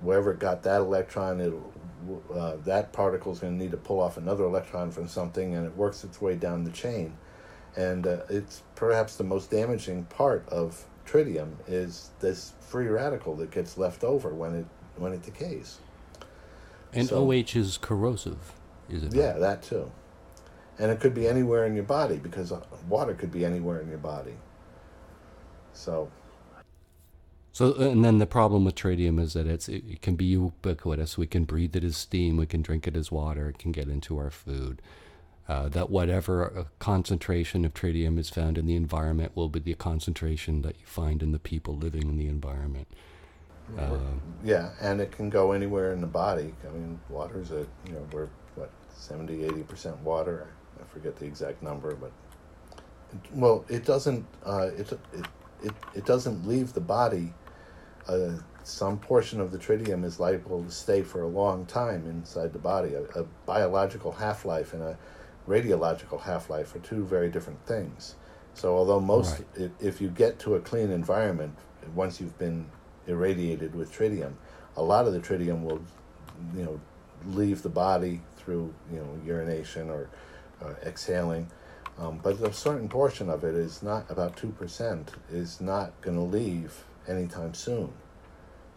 wherever it got that electron, that particle is going to need to pull off another electron from something, and it works its way down the chain. And it's perhaps the most damaging part of tritium is this free radical that gets left over when it decays. And So- OH is corrosive, is it? Yeah, not? that too. And it could be anywhere in your body, because water could be anywhere in your body. So, And then the problem with tritium is that it can be ubiquitous. We can breathe it as steam. We can drink it as water. It can get into our food. That whatever concentration of tritium is found in the environment will be the concentration that you find in the people living in the environment. yeah, and it can go anywhere in the body. I mean, water's we're, 70-80% water. I forget the exact number, but it doesn't it doesn't leave the body. Some portion of the tritium is liable to stay for a long time inside the body. A biological half-life and a radiological half-life are two very different things. So although if you get to a clean environment, once you've been irradiated with tritium, a lot of the tritium will, leave the body through, urination or exhaling. But a certain portion of it is not, about 2%, is not going to leave anytime soon.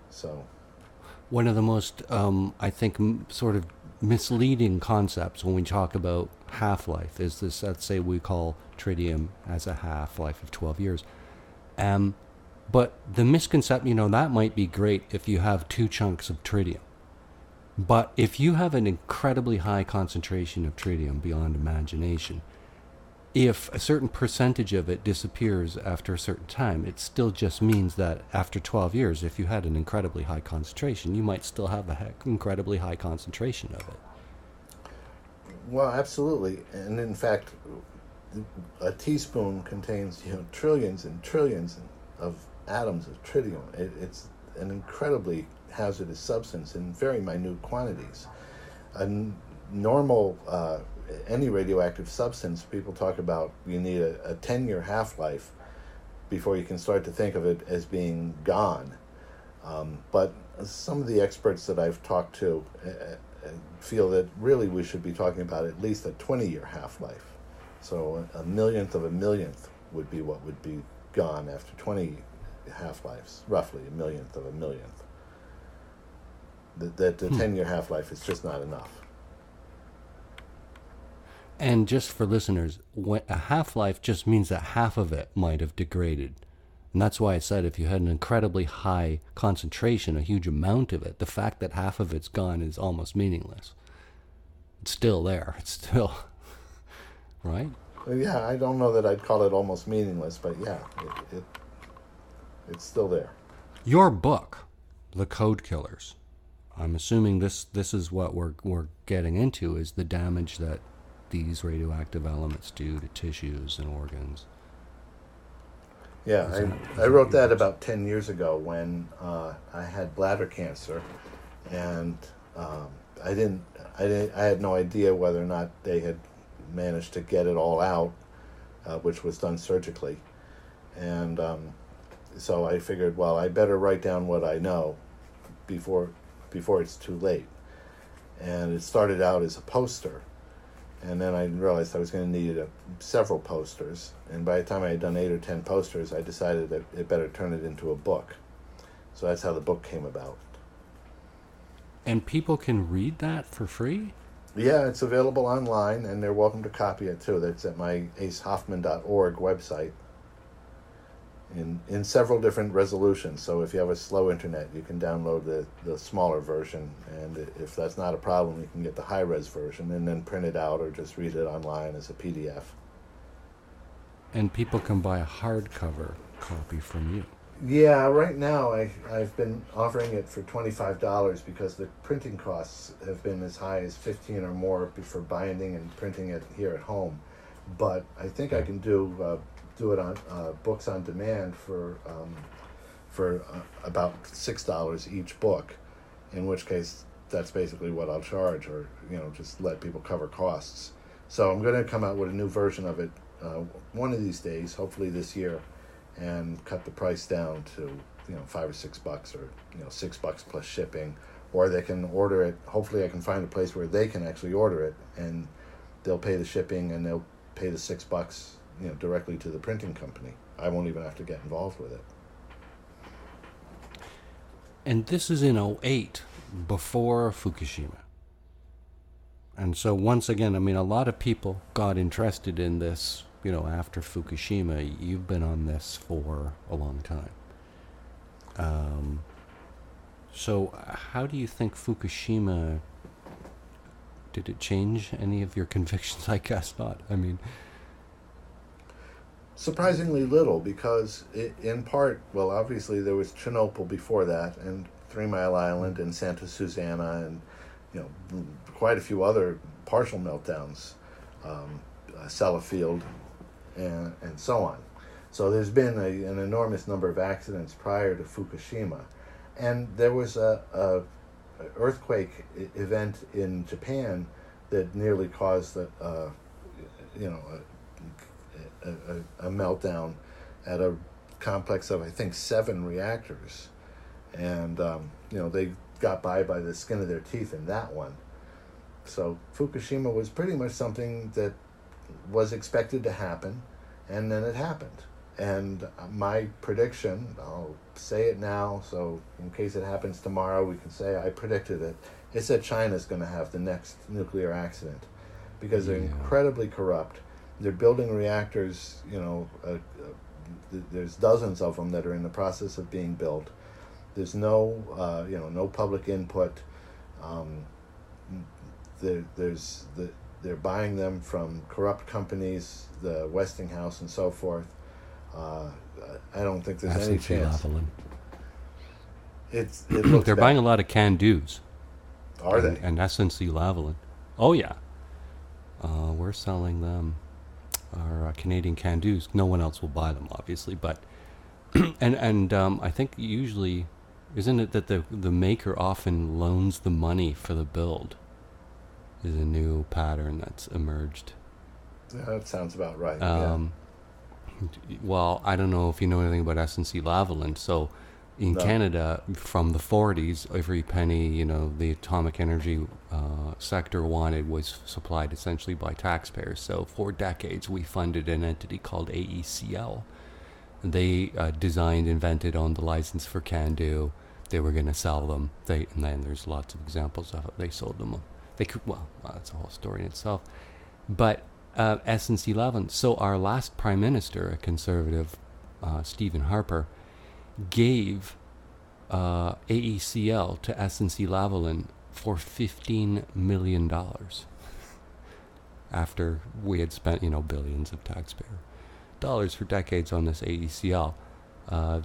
So, One of the most, I think, sort of misleading concepts when we talk about half-life is this, let's say we call tritium as a half-life of 12 years. But the misconception, that might be great if you have 2 chunks of tritium. But if you have an incredibly high concentration of tritium beyond imagination, if a certain percentage of it disappears after a certain time, it still just means that after 12 years, if you had an incredibly high concentration, you might still have an incredibly high concentration of it. well, absolutely. And in fact, a teaspoon contains, trillions and trillions of atoms of tritium. It's an incredibly hazardous substance in very minute quantities. A normal, any radioactive substance, people talk about you need a 10-year half-life before you can start to think of it as being gone. But some of the experts that I've talked to feel that really we should be talking about at least a 20-year half-life. So a millionth of a millionth would be what would be gone after 20 half-lives, roughly a millionth of a millionth. That the 10-year half-life is just not enough. And just for listeners, a half-life just means that half of it might have degraded. And that's why I said if you had an incredibly high concentration, a huge amount of it, the fact that half of it's gone is almost meaningless. It's still there. It's still, right? Well, yeah, I don't know that I'd call it almost meaningless, but yeah, it's still there. Your book, The Code Killers, I'm assuming this is what we're getting into, is the damage that these radioactive elements do to tissues and organs. Yeah, I wrote that about 10 years ago when I had bladder cancer, and I had no idea whether or not they had managed to get it all out, which was done surgically, and so I figured, well, I better write down what I know before it's too late. And it started out as a poster, and then I realized I was going to need several posters, and by the time I had done 8 or 10 posters, I decided that it better turn it into a book. So that's how the book came about. And people can read that for free? Yeah, it's available online, and they're welcome to copy it too. That's at my acehoffman.org website in several different resolutions. So if you have a slow internet, you can download the smaller version, and if that's not a problem, you can get the high-res version and then print it out or just read it online as a PDF. And people can buy a hardcover copy from you. Yeah, right now I've been offering it for $25 because the printing costs have been as high as $15 or more for binding and printing it here at home. But I think I can do do it on books on demand for about $6 each book, in which case that's basically what I'll charge, or just let people cover costs. So I'm going to come out with a new version of it one of these days, hopefully this year, and cut the price down to $5 or $6, or $6 plus shipping, or they can order it. Hopefully I can find a place where they can actually order it, and they'll pay the shipping and they'll pay the $6 directly to the printing company. I won't even have to get involved with it. And this is in '08, before Fukushima. And so once again, a lot of people got interested in this, after Fukushima. You've been on this for a long time. So how do you think Fukushima, did it change any of your convictions? I guess not. Surprisingly little, because in part, well, obviously there was Chernobyl before that, and 3 Mile Island, and Santa Susana, and quite a few other partial meltdowns, Sellafield, and so on. So there's been an enormous number of accidents prior to Fukushima, and there was a earthquake event in Japan that nearly caused a meltdown at a complex of, I think, 7 reactors, and they got by the skin of their teeth in that one. So Fukushima was pretty much something that was expected to happen, and then it happened. And my prediction, I'll say it now, so in case it happens tomorrow, we can say I predicted it. It's that China's going to have the next nuclear accident, because they're incredibly corrupt. They're building reactors, there's dozens of them that are in the process of being built. There's no public input. They're buying them from corrupt companies, the Westinghouse and so forth. I don't think there's any chance. It looks They're buying a lot of can-dos. Are they? And SNC-Lavalin. Oh, yeah. We're selling them our Canadian can-dos. No one else will buy them, obviously, but and I think usually, isn't it that the maker often loans the money for the build? Is a new pattern that's emerged. Yeah, that sounds about right. Well, I don't know if you know anything about SNC-Lavalin. So in Canada, from the 40s, every penny, the atomic energy sector wanted was supplied essentially by taxpayers. So for decades, we funded an entity called AECL. They designed, invented, owned the license for CANDO. They were going to sell them. And then there's lots of examples of it. They sold them. They could, that's a whole story in itself. But SNC-Lavalin, so our last prime minister, a conservative, Stephen Harper, gave AECL to SNC-Lavalin for $15 million after we had spent, billions of taxpayer dollars for decades on this AECL.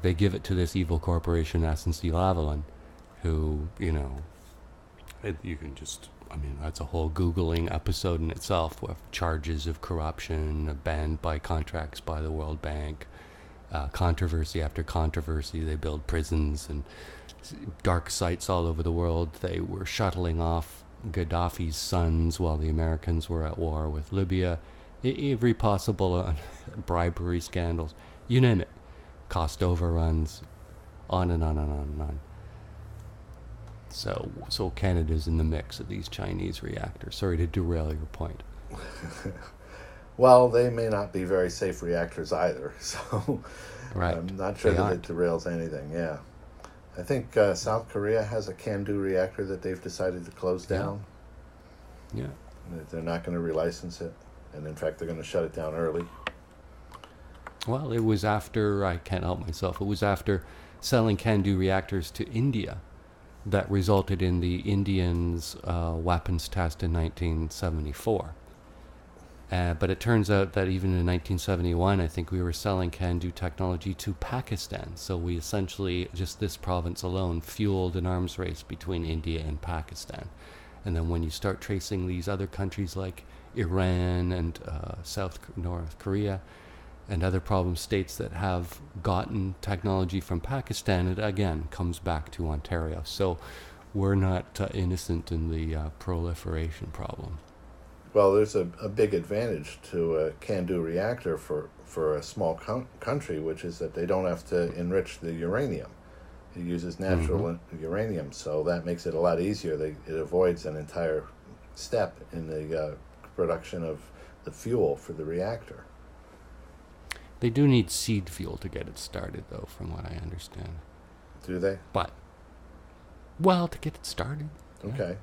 They give it to this evil corporation, SNC-Lavalin, who, you can just... that's a whole Googling episode in itself, with charges of corruption, banned by contracts by the World Bank, controversy after controversy. They build prisons and dark sites all over the world. They were shuttling off Gaddafi's sons while the Americans were at war with Libya. Every possible bribery scandals, you name it. Cost overruns, on and on and on and on. So Canada's in the mix of these Chinese reactors. Sorry to derail your point. Well, they may not be very safe reactors either, so right. I'm not sure that it derails anything, yeah. I think South Korea has a CANDO reactor that they've decided to close down. Yeah. They're not going to relicense it, and in fact, they're going to shut it down early. Well, it was after, I can't help myself, it was after selling CANDO reactors to India that resulted in the Indians' weapons test in 1974. But it turns out that even in 1971, I think we were selling CANDO technology to Pakistan. So we essentially, just this province alone, fueled an arms race between India and Pakistan. And then when you start tracing these other countries like Iran and North Korea, and other problem states that have gotten technology from Pakistan, it again comes back to Ontario. So we're not innocent in the proliferation problem. Well, there's a big advantage to a can-do reactor for a small country, which is that they don't have to enrich the uranium. It uses natural uranium, so that makes it a lot easier. It avoids an entire step in the production of the fuel for the reactor. They do need seed fuel to get it started, though, from what I understand. Do they? But, well, to get it started. Okay.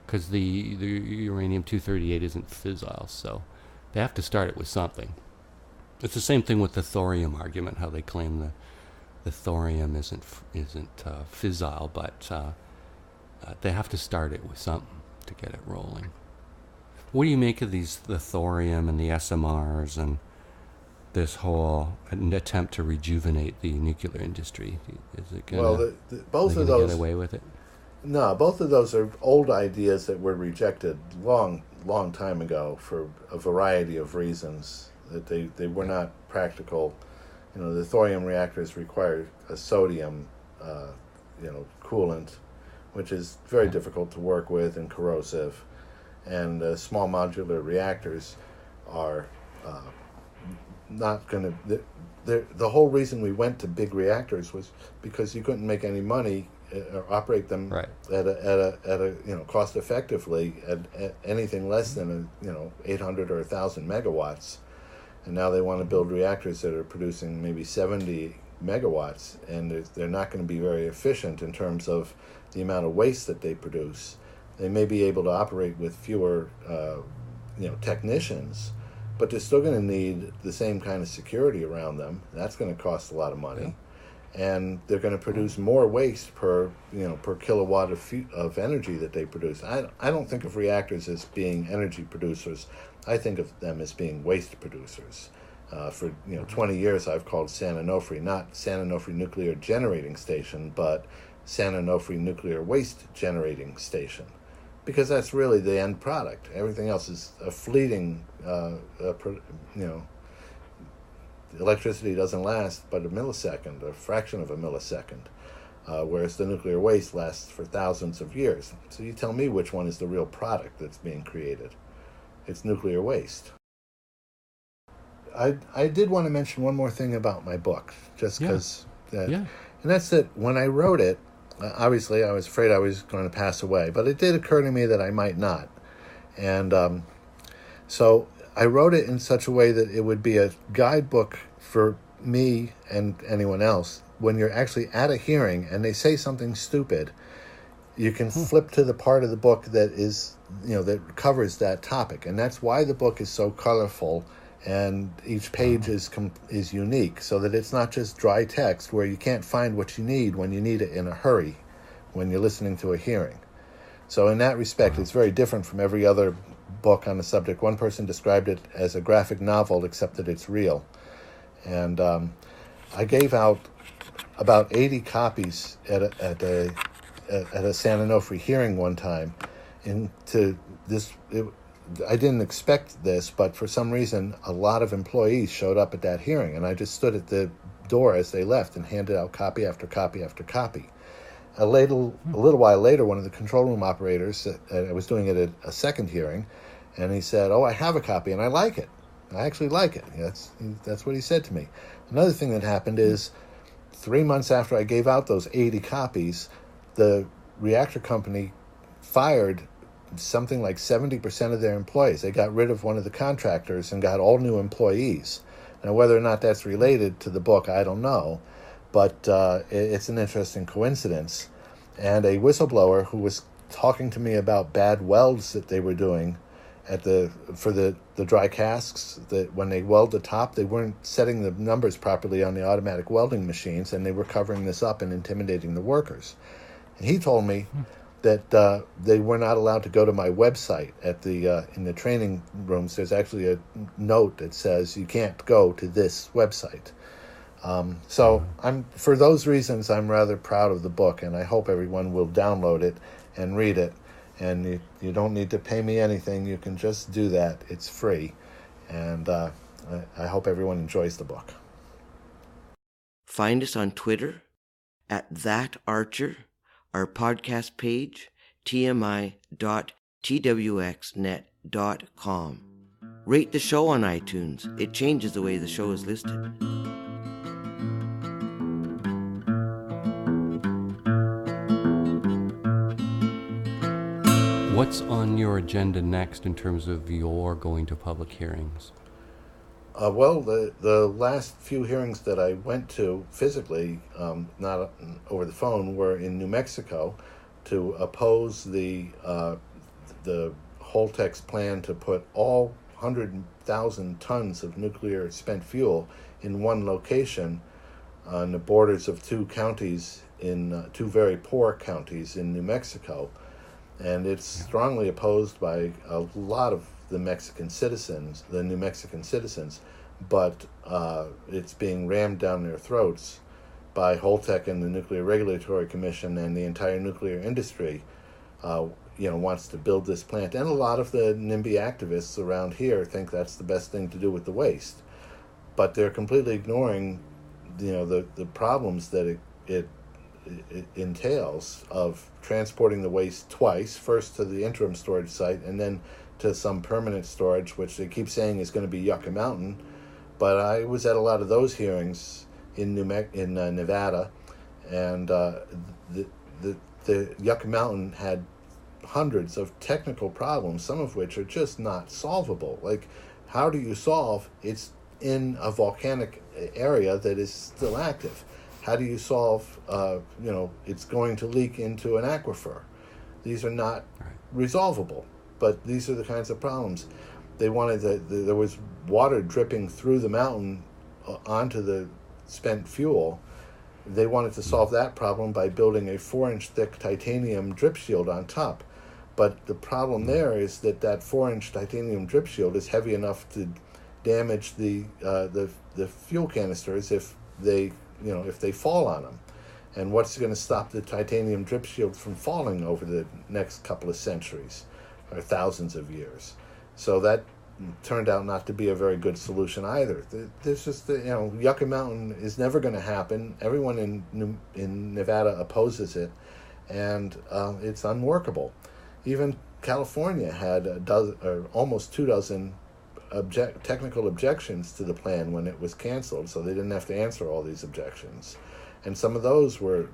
Because the uranium-238 isn't fissile, so they have to start it with something. It's the same thing with the thorium argument, how they claim the thorium isn't fissile, but they have to start it with something to get it rolling. What do you make of the thorium and the SMRs and this whole attempt to rejuvenate the nuclear industry? Is it going both of those get away with it? No, both of those are old ideas that were rejected long time ago for a variety of reasons. That they were not practical. The thorium reactors require a sodium, coolant, which is very difficult to work with and corrosive. And small modular reactors are not going to. The whole reason we went to big reactors was because you couldn't make any money or operate them at a cost effectively at anything less than 800 or 1,000 megawatts. And now they want to build reactors that are producing maybe 70 megawatts, and they're not going to be very efficient in terms of the amount of waste that they produce. They may be able to operate with fewer technicians, but they're still going to need the same kind of security around them. That's going to cost a lot of money. And they're going to produce more waste per kilowatt of energy that they produce. I don't think of reactors as being energy producers. I think of them as being waste producers. For 20 years, I've called San Onofre not San Onofre Nuclear Generating Station, but San Onofre Nuclear Waste Generating Station, because that's really the end product. Everything else is a fleeting, electricity doesn't last but a millisecond, a fraction of a millisecond, whereas the nuclear waste lasts for thousands of years. So you tell me which one is the real product that's being created. It's nuclear waste. I did want to mention one more thing about my book, just because, and that's that when I wrote it, obviously I was afraid I was going to pass away, but it did occur to me that I might not. And so I wrote it in such a way that it would be a guidebook for me and anyone else. When you're actually at a hearing and they say something stupid, you can flip to the part of the book that is, that covers that topic. And that's why the book is so colorful, and each page is unique, so that it's not just dry text where you can't find what you need when you need it in a hurry when you're listening to a hearing. So in that respect, it's very different from every other book on the subject. One person described it as a graphic novel, except that it's real. And I gave out about 80 copies at a San Onofre hearing one time. I didn't expect this, but for some reason, a lot of employees showed up at that hearing, and I just stood at the door as they left and handed out copy after copy after copy. A little while later, one of the control room operators, I was doing it at a second hearing, and he said, "Oh, I have a copy, and I like it. I actually like it." That's what he said to me. Another thing that happened is 3 months after I gave out those 80 copies, the reactor company fired something like 70% of their employees. They got rid of one of the contractors and got all new employees. Now, whether or not that's related to the book, I don't know, but it's an interesting coincidence. And a whistleblower who was talking to me about bad welds that they were doing for the dry casks, that when they weld the top, they weren't setting the numbers properly on the automatic welding machines, and they were covering this up and intimidating the workers. And he told me that they were not allowed to go to my website in the training rooms. There's actually a note that says you can't go to this website. So for those reasons, I'm rather proud of the book, and I hope everyone will download it and read it. And you don't need to pay me anything. You can just do that. It's free. And I hope everyone enjoys the book. Find us on Twitter @thatarcher, our podcast page, tmi.twxnet.com. Rate the show on iTunes. It changes the way the show is listed. What's on your agenda next in terms of your going to public hearings? Well, the last few hearings that I went to physically, not over the phone, were in New Mexico to oppose the Holtec's plan to put all 100,000 tons of nuclear spent fuel in one location on the borders of two counties two very poor counties in New Mexico. And it's strongly opposed by a lot of the New Mexican citizens, but it's being rammed down their throats by Holtec and the Nuclear Regulatory Commission, and the entire nuclear industry wants to build this plant. And a lot of the NIMBY activists around here think that's the best thing to do with the waste. But they're completely ignoring the problems that it entails of transporting the waste twice, first to the interim storage site and then to some permanent storage, which they keep saying is going to be Yucca Mountain. But I was at a lot of those hearings in Nevada, and the Yucca Mountain had hundreds of technical problems, some of which are just not solvable. Like, how do you solve it's in a volcanic area that is still active? How do you solve, it's going to leak into an aquifer? These are not resolvable, but these are the kinds of problems. They wanted there was water dripping through the mountain onto the spent fuel. They wanted to solve that problem by building a 4-inch thick titanium drip shield on top. But the problem there is that 4-inch titanium drip shield is heavy enough to damage the fuel canisters if they fall on them. And what's going to stop the titanium drip shield from falling over the next couple of centuries or thousands of years? So that turned out not to be a very good solution either. There's just, Yucca Mountain is never going to happen. Everyone in Nevada opposes it, and it's unworkable. Even California had almost 2 dozen technical objections to the plan when it was canceled, so they didn't have to answer all these objections. And some of those were,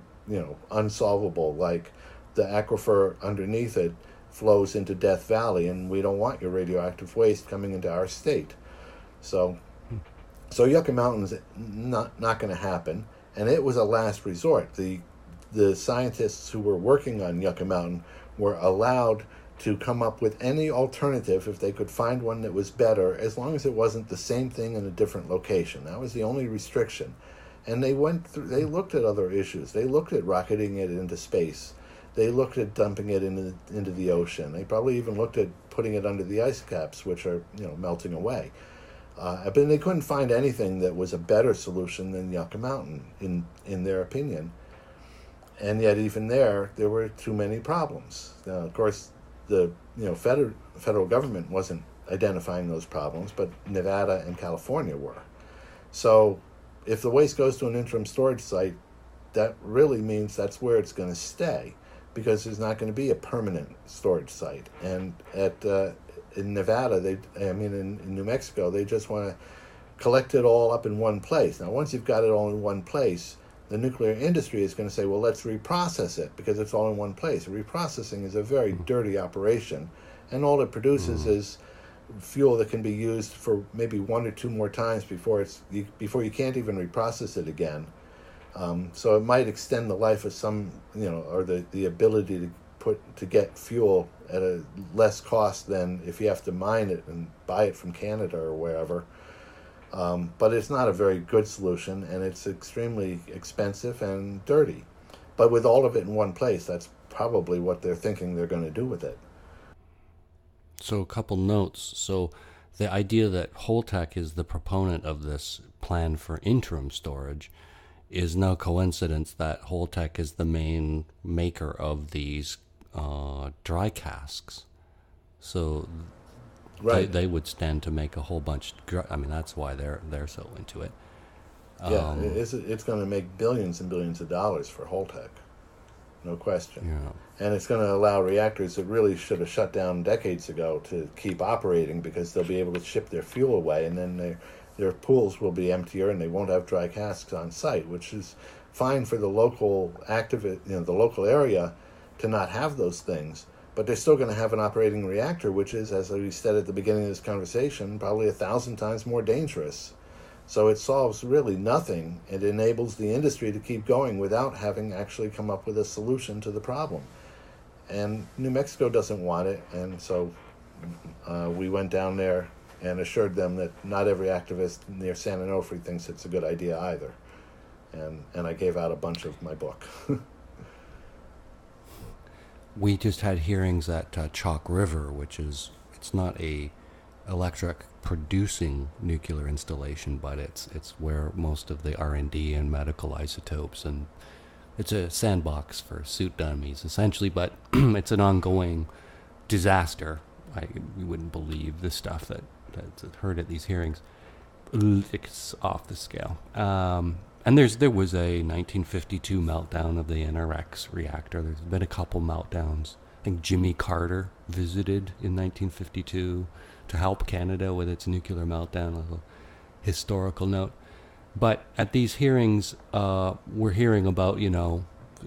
unsolvable, like the aquifer underneath it flows into Death Valley, and we don't want your radioactive waste coming into our state. So Yucca Mountain's not going to happen, and it was a last resort. The scientists who were working on Yucca Mountain were allowed to come up with any alternative if they could find one that was better, as long as it wasn't the same thing in a different location. That was the only restriction. And they looked at other issues. They looked at rocketing it into space. They looked at dumping it into the ocean. They probably even looked at putting it under the ice caps, which are melting away. But they couldn't find anything that was a better solution than Yucca Mountain, in their opinion. And yet, even there were too many problems. Now, of course, the federal government wasn't identifying those problems, but Nevada and California were. So, if the waste goes to an interim storage site, that really means that's where it's going to stay, because there's not going to be a permanent storage site. And in Nevada, in New Mexico, they just want to collect it all up in one place. Now, once you've got it all in one place, the nuclear industry is going to say, well, let's reprocess it because it's all in one place. Reprocessing is a very dirty operation, and all it produces is fuel that can be used for maybe 1 or 2 more times before you can't even reprocess it again. So it might extend the life of some, or the ability to get fuel at a less cost than if you have to mine it and buy it from Canada or wherever. But it's not a very good solution, and it's extremely expensive and dirty. But with all of it in one place, that's probably what they're thinking they're going to do with it. So a couple notes. So the idea that Holtec is the proponent of this plan for interim storage is no coincidence that Holtec is the main maker of these dry casks. So Right. They would stand to make a whole bunch. I mean, that's why they're so into it. Yeah, it's going to make billions and billions of dollars for Holtec, no question. Yeah. And it's going to allow reactors that really should have shut down decades ago to keep operating, because they'll be able to ship their fuel away, and then their pools will be emptier and they won't have dry casks on site, which is fine for the local the local area to not have those things. But they're still going to have an operating reactor, which is, as we said at the beginning of this conversation, probably 1,000 times more dangerous. So it solves really nothing. It enables the industry to keep going without having actually come up with a solution to the problem. And New Mexico doesn't want it, and so we went down there and assured them that not every activist near San Onofre thinks it's a good idea either. And I gave out a bunch of my book. We just had hearings at Chalk River, it's not a electric producing nuclear installation, but it's where most of the R&D and medical isotopes, and it's a sandbox for suit dummies essentially, but it's an ongoing disaster. We wouldn't believe the stuff that's heard at these hearings. It's off the scale. And there was a 1952 meltdown of the NRX reactor. There's been a couple meltdowns. I think Jimmy Carter visited in 1952 to help Canada with its nuclear meltdown, a historical note. But at these hearings, we're hearing about,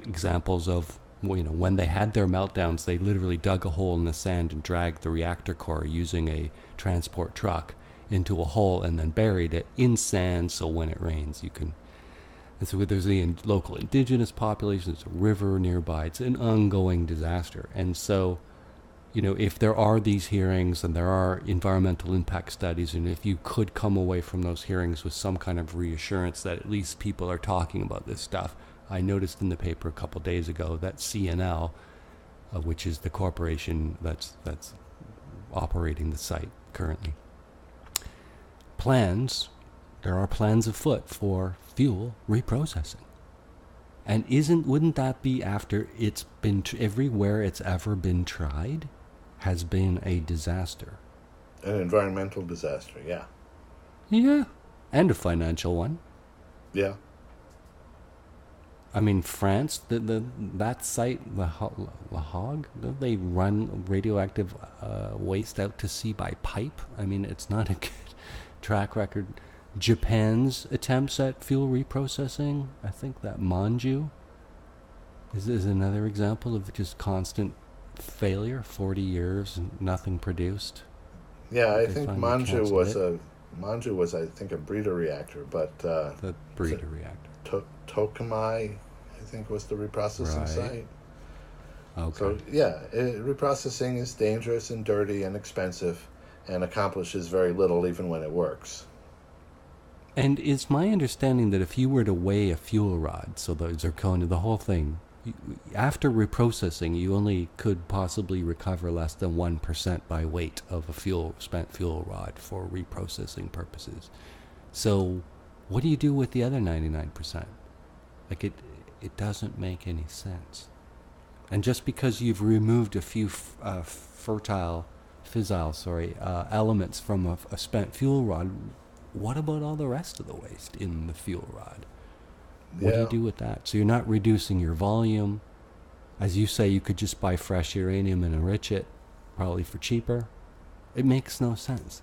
examples of, when they had their meltdowns, they literally dug a hole in the sand and dragged the reactor core using a transport truck into a hole and then buried it in sand, so when it rains, you can... And so there's the local indigenous population, there's a river nearby. It's an ongoing disaster. And so, if there are these hearings and there are environmental impact studies, and if you could come away from those hearings with some kind of reassurance that at least people are talking about this stuff. I noticed in the paper a couple days ago that CNL, which is the corporation that's operating the site currently, there are plans afoot for fuel reprocessing. And wouldn't that be after it's been, everywhere it's ever been tried has been a disaster? An environmental disaster, yeah. Yeah, and a financial one. Yeah. I mean, France, that site, La Hague, they run radioactive waste out to sea by pipe. I mean, it's not a good track record. Japan's attempts at fuel reprocessing, I think that Manju is another example of just constant failure. 40 years, nothing produced. Yeah, I think Manju was I think a breeder reactor, but the breeder reactor. Tokamai, I think, was the reprocessing site. Okay. So yeah, reprocessing is dangerous and dirty and expensive, and accomplishes very little even when it works. And it's my understanding that if you were to weigh a fuel rod, so the zirconia, the whole thing, after reprocessing, you only could possibly recover less than 1% by weight of a spent fuel rod for reprocessing purposes. So what do you do with the other 99%? Like, it doesn't make any sense. And just because you've removed a few fissile elements from a spent fuel rod, what about all the rest of the waste in the fuel rod? What do you do with that? So you're not reducing your volume. As you say, you could just buy fresh uranium and enrich it, probably for cheaper. It makes no sense.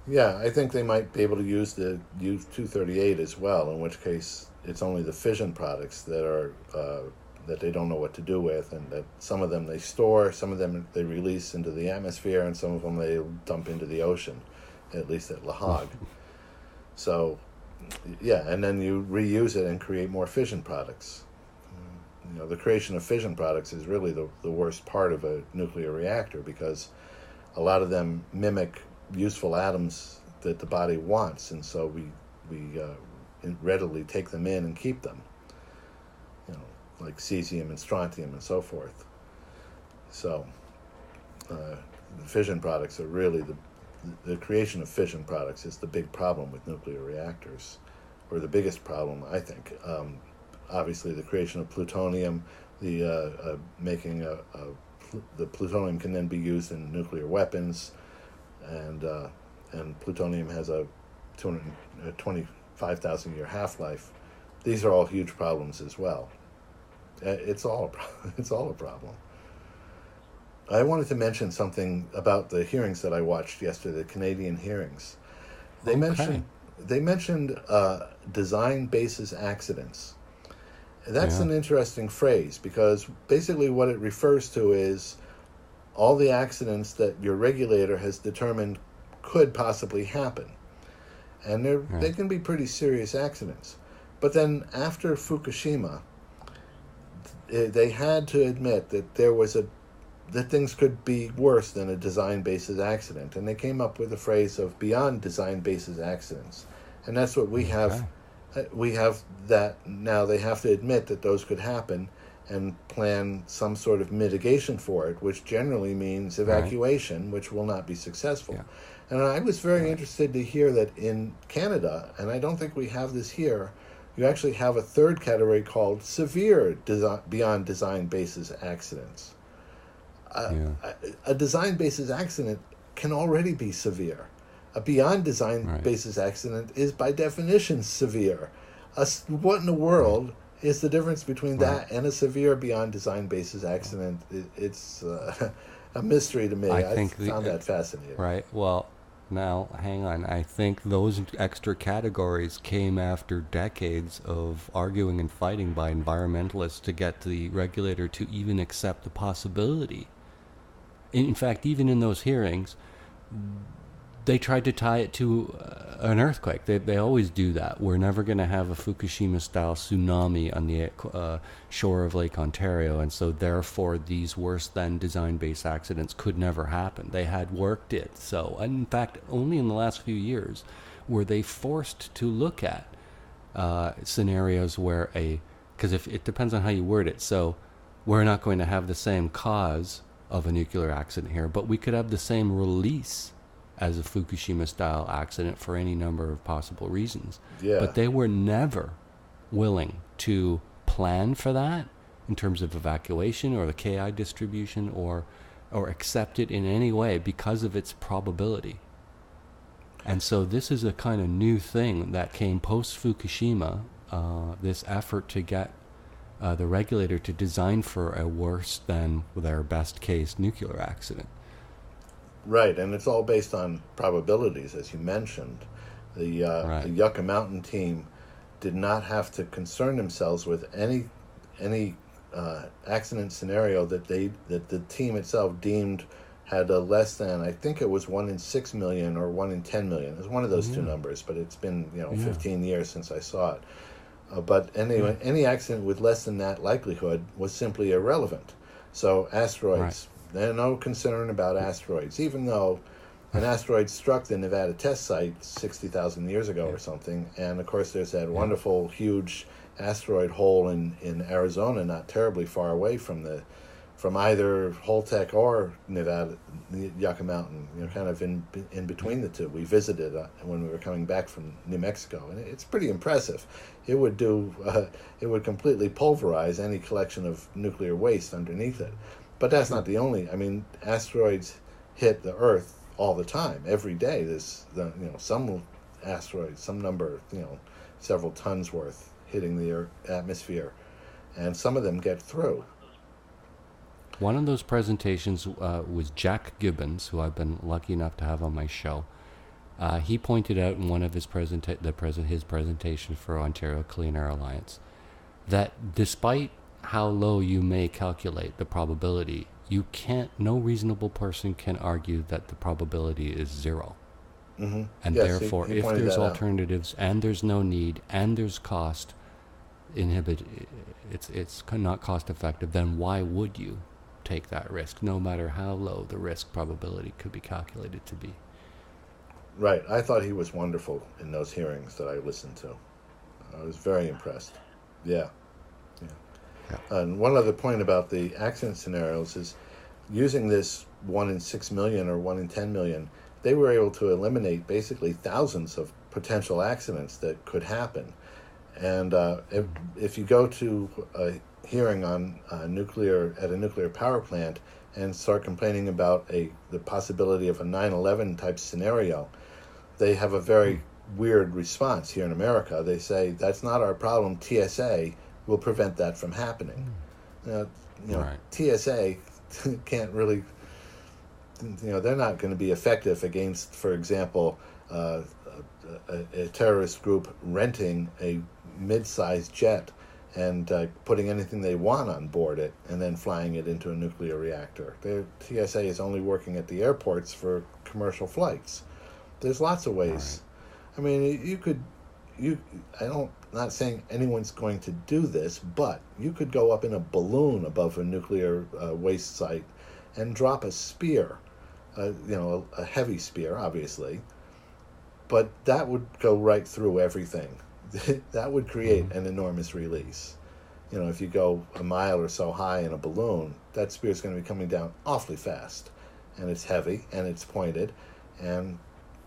Yeah, I think they might be able to use the U-238 as well, in which case it's only the fission products that are that they don't know what to do with, and that some of them they store, some of them they release into the atmosphere, and some of them they dump into the ocean, at least at La Hague. So, yeah, and then you reuse it and create more fission products. The creation of fission products is really the worst part of a nuclear reactor, because a lot of them mimic useful atoms that the body wants, and so we readily take them in and keep them, like cesium and strontium and so forth. So the fission products are really the creation of fission products is the big problem with nuclear reactors, or the biggest problem, I think. Obviously the creation of plutonium, the making a the plutonium can then be used in nuclear weapons, and plutonium has a 225,000 year half-life. These are all huge problems as well. It's all a problem. I wanted to mention something about the hearings that I watched yesterday, the Canadian hearings. They mentioned design basis accidents. That's an interesting phrase, because basically what it refers to is all the accidents that your regulator has determined could possibly happen. And they can be pretty serious accidents. But then after Fukushima, they had to admit that that things could be worse than a design basis accident. And they came up with the phrase of beyond design basis accidents. And that's what we have. We have that now. They have to admit that those could happen and plan some sort of mitigation for it, which generally means evacuation, which will not be successful. And I was very interested to hear that in Canada, and I don't think we have this here, you actually have a third category called severe beyond design basis accidents. A design basis accident can already be severe. A beyond design basis accident is by definition severe. What in the world is the difference between that and a severe beyond design basis accident? It's a mystery to me. I found that fascinating. Right. Well, now, hang on. I think those extra categories came after decades of arguing and fighting by environmentalists to get the regulator to even accept the possibility. In fact, even in those hearings, they tried to tie it to an earthquake. They always do that. We're never going to have a Fukushima-style tsunami on the shore of Lake Ontario, and so therefore these worse-than-design-based accidents could never happen. They had worked it. So, and in fact, only in the last few years were they forced to look at scenarios where because if it depends on how you word it. So we're not going to have the same cause of a nuclear accident here, but we could have the same release as a Fukushima-style accident for any number of possible reasons. But they were never willing to plan for that in terms of evacuation or the KI distribution or accept it in any way because of its probability. And so this is a kind of new thing that came post-Fukushima, this effort to get the regulator to design for a worse than their best case nuclear accident. Right, and it's all based on probabilities, as you mentioned. The Yucca Mountain team did not have to concern themselves with any accident scenario that the team itself deemed had a less than, I think it was 1 in 6 million or 1 in 10 million. It was one of those two numbers, but it's been 15 years since I saw it. But anyway, any accident with less than that likelihood was simply irrelevant. So asteroids, there's no concern about asteroids, even though an asteroid struck the Nevada test site 60,000 years ago or something. And of course, there's that wonderful, huge asteroid hole in Arizona, not terribly far away from either Holtec or Nevada, Yucca Mountain, kind of in between the two. We visited when we were coming back from New Mexico, and it's pretty impressive. It would completely pulverize any collection of nuclear waste underneath it. But that's not the only. I mean, asteroids hit the Earth all the time, every day. There's some asteroids, some number, several tons worth hitting the atmosphere, and some of them get through. One of those presentations was Jack Gibbons, who I've been lucky enough to have on my show. He pointed out in one of his presentation for Ontario Clean Air Alliance that despite how low you may calculate the probability, no reasonable person can argue that the probability is zero. Mm-hmm. And yes, therefore, if there's alternatives and there's no need and there's cost, it's not cost effective, then why would you take that risk, no matter how low the risk probability could be calculated to be? Right. I thought he was wonderful in those hearings that I listened to. I was very impressed. Yeah. And one other point about the accident scenarios is using this 1 in 6 million or 1 in 10 million, they were able to eliminate basically thousands of potential accidents that could happen. And if you go to a hearing on at a nuclear power plant and start complaining about the possibility of a 9/11 type scenario, they have a very weird response here in America. They say, that's not our problem. TSA will prevent that from happening. Right. TSA can't really, they're not going to be effective against, for example, a terrorist group renting a mid-sized jet and putting anything they want on board it and then flying it into a nuclear reactor. The TSA is only working at the airports for commercial flights. There's lots of ways. Right. I mean, not saying anyone's going to do this, but you could go up in a balloon above a nuclear waste site and drop a spear, a heavy spear, obviously, but that would go right through everything. That would create an enormous release. If you go a mile or so high in a balloon, that spear is going to be coming down awfully fast, and it's heavy and it's pointed, and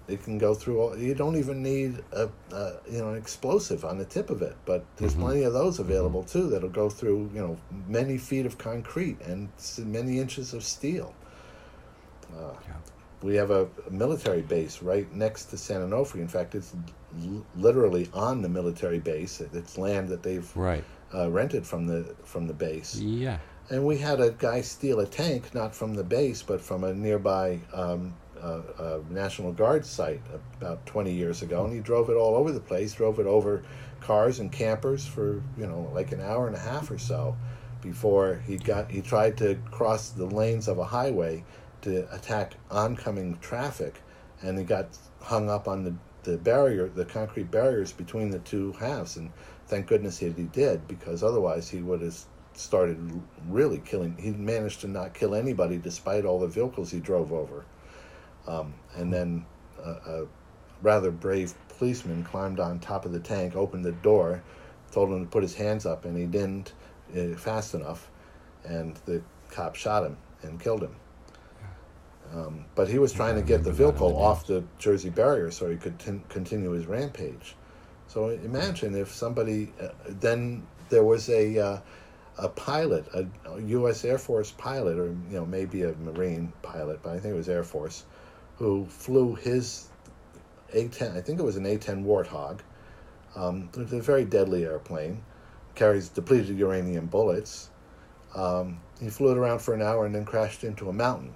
it can go through. You don't even need an explosive on the tip of it, but there's plenty of those available too that'll go through many feet of concrete and many inches of steel. We have a military base right next to San Onofre. In fact, it's literally on the military base. It's land that they've rented from the base. Yeah. And we had a guy steal a tank, not from the base, but from a nearby National Guard site about 20 years ago, and he drove it all over the place, drove it over cars and campers for like an hour and a half or so before he tried to cross the lanes of a highway to attack oncoming traffic, and he got hung up on the concrete barriers between the two halves, and thank goodness he did, because otherwise he would have started really killing. He managed to not kill anybody despite all the vehicles he drove over. And then a rather brave policeman climbed on top of the tank, opened the door, told him to put his hands up, and he didn't fast enough, and the cop shot him and killed him. But he was trying to get the vehicle off the Jersey barrier so he could continue his rampage. So imagine if somebody, then there was a pilot, a U.S. Air Force pilot, or maybe a Marine pilot, but I think it was Air Force, who flew his A-10, I think it was an A-10 Warthog. It's a very deadly airplane, carries depleted uranium bullets. He flew it around for an hour and then crashed into a mountain.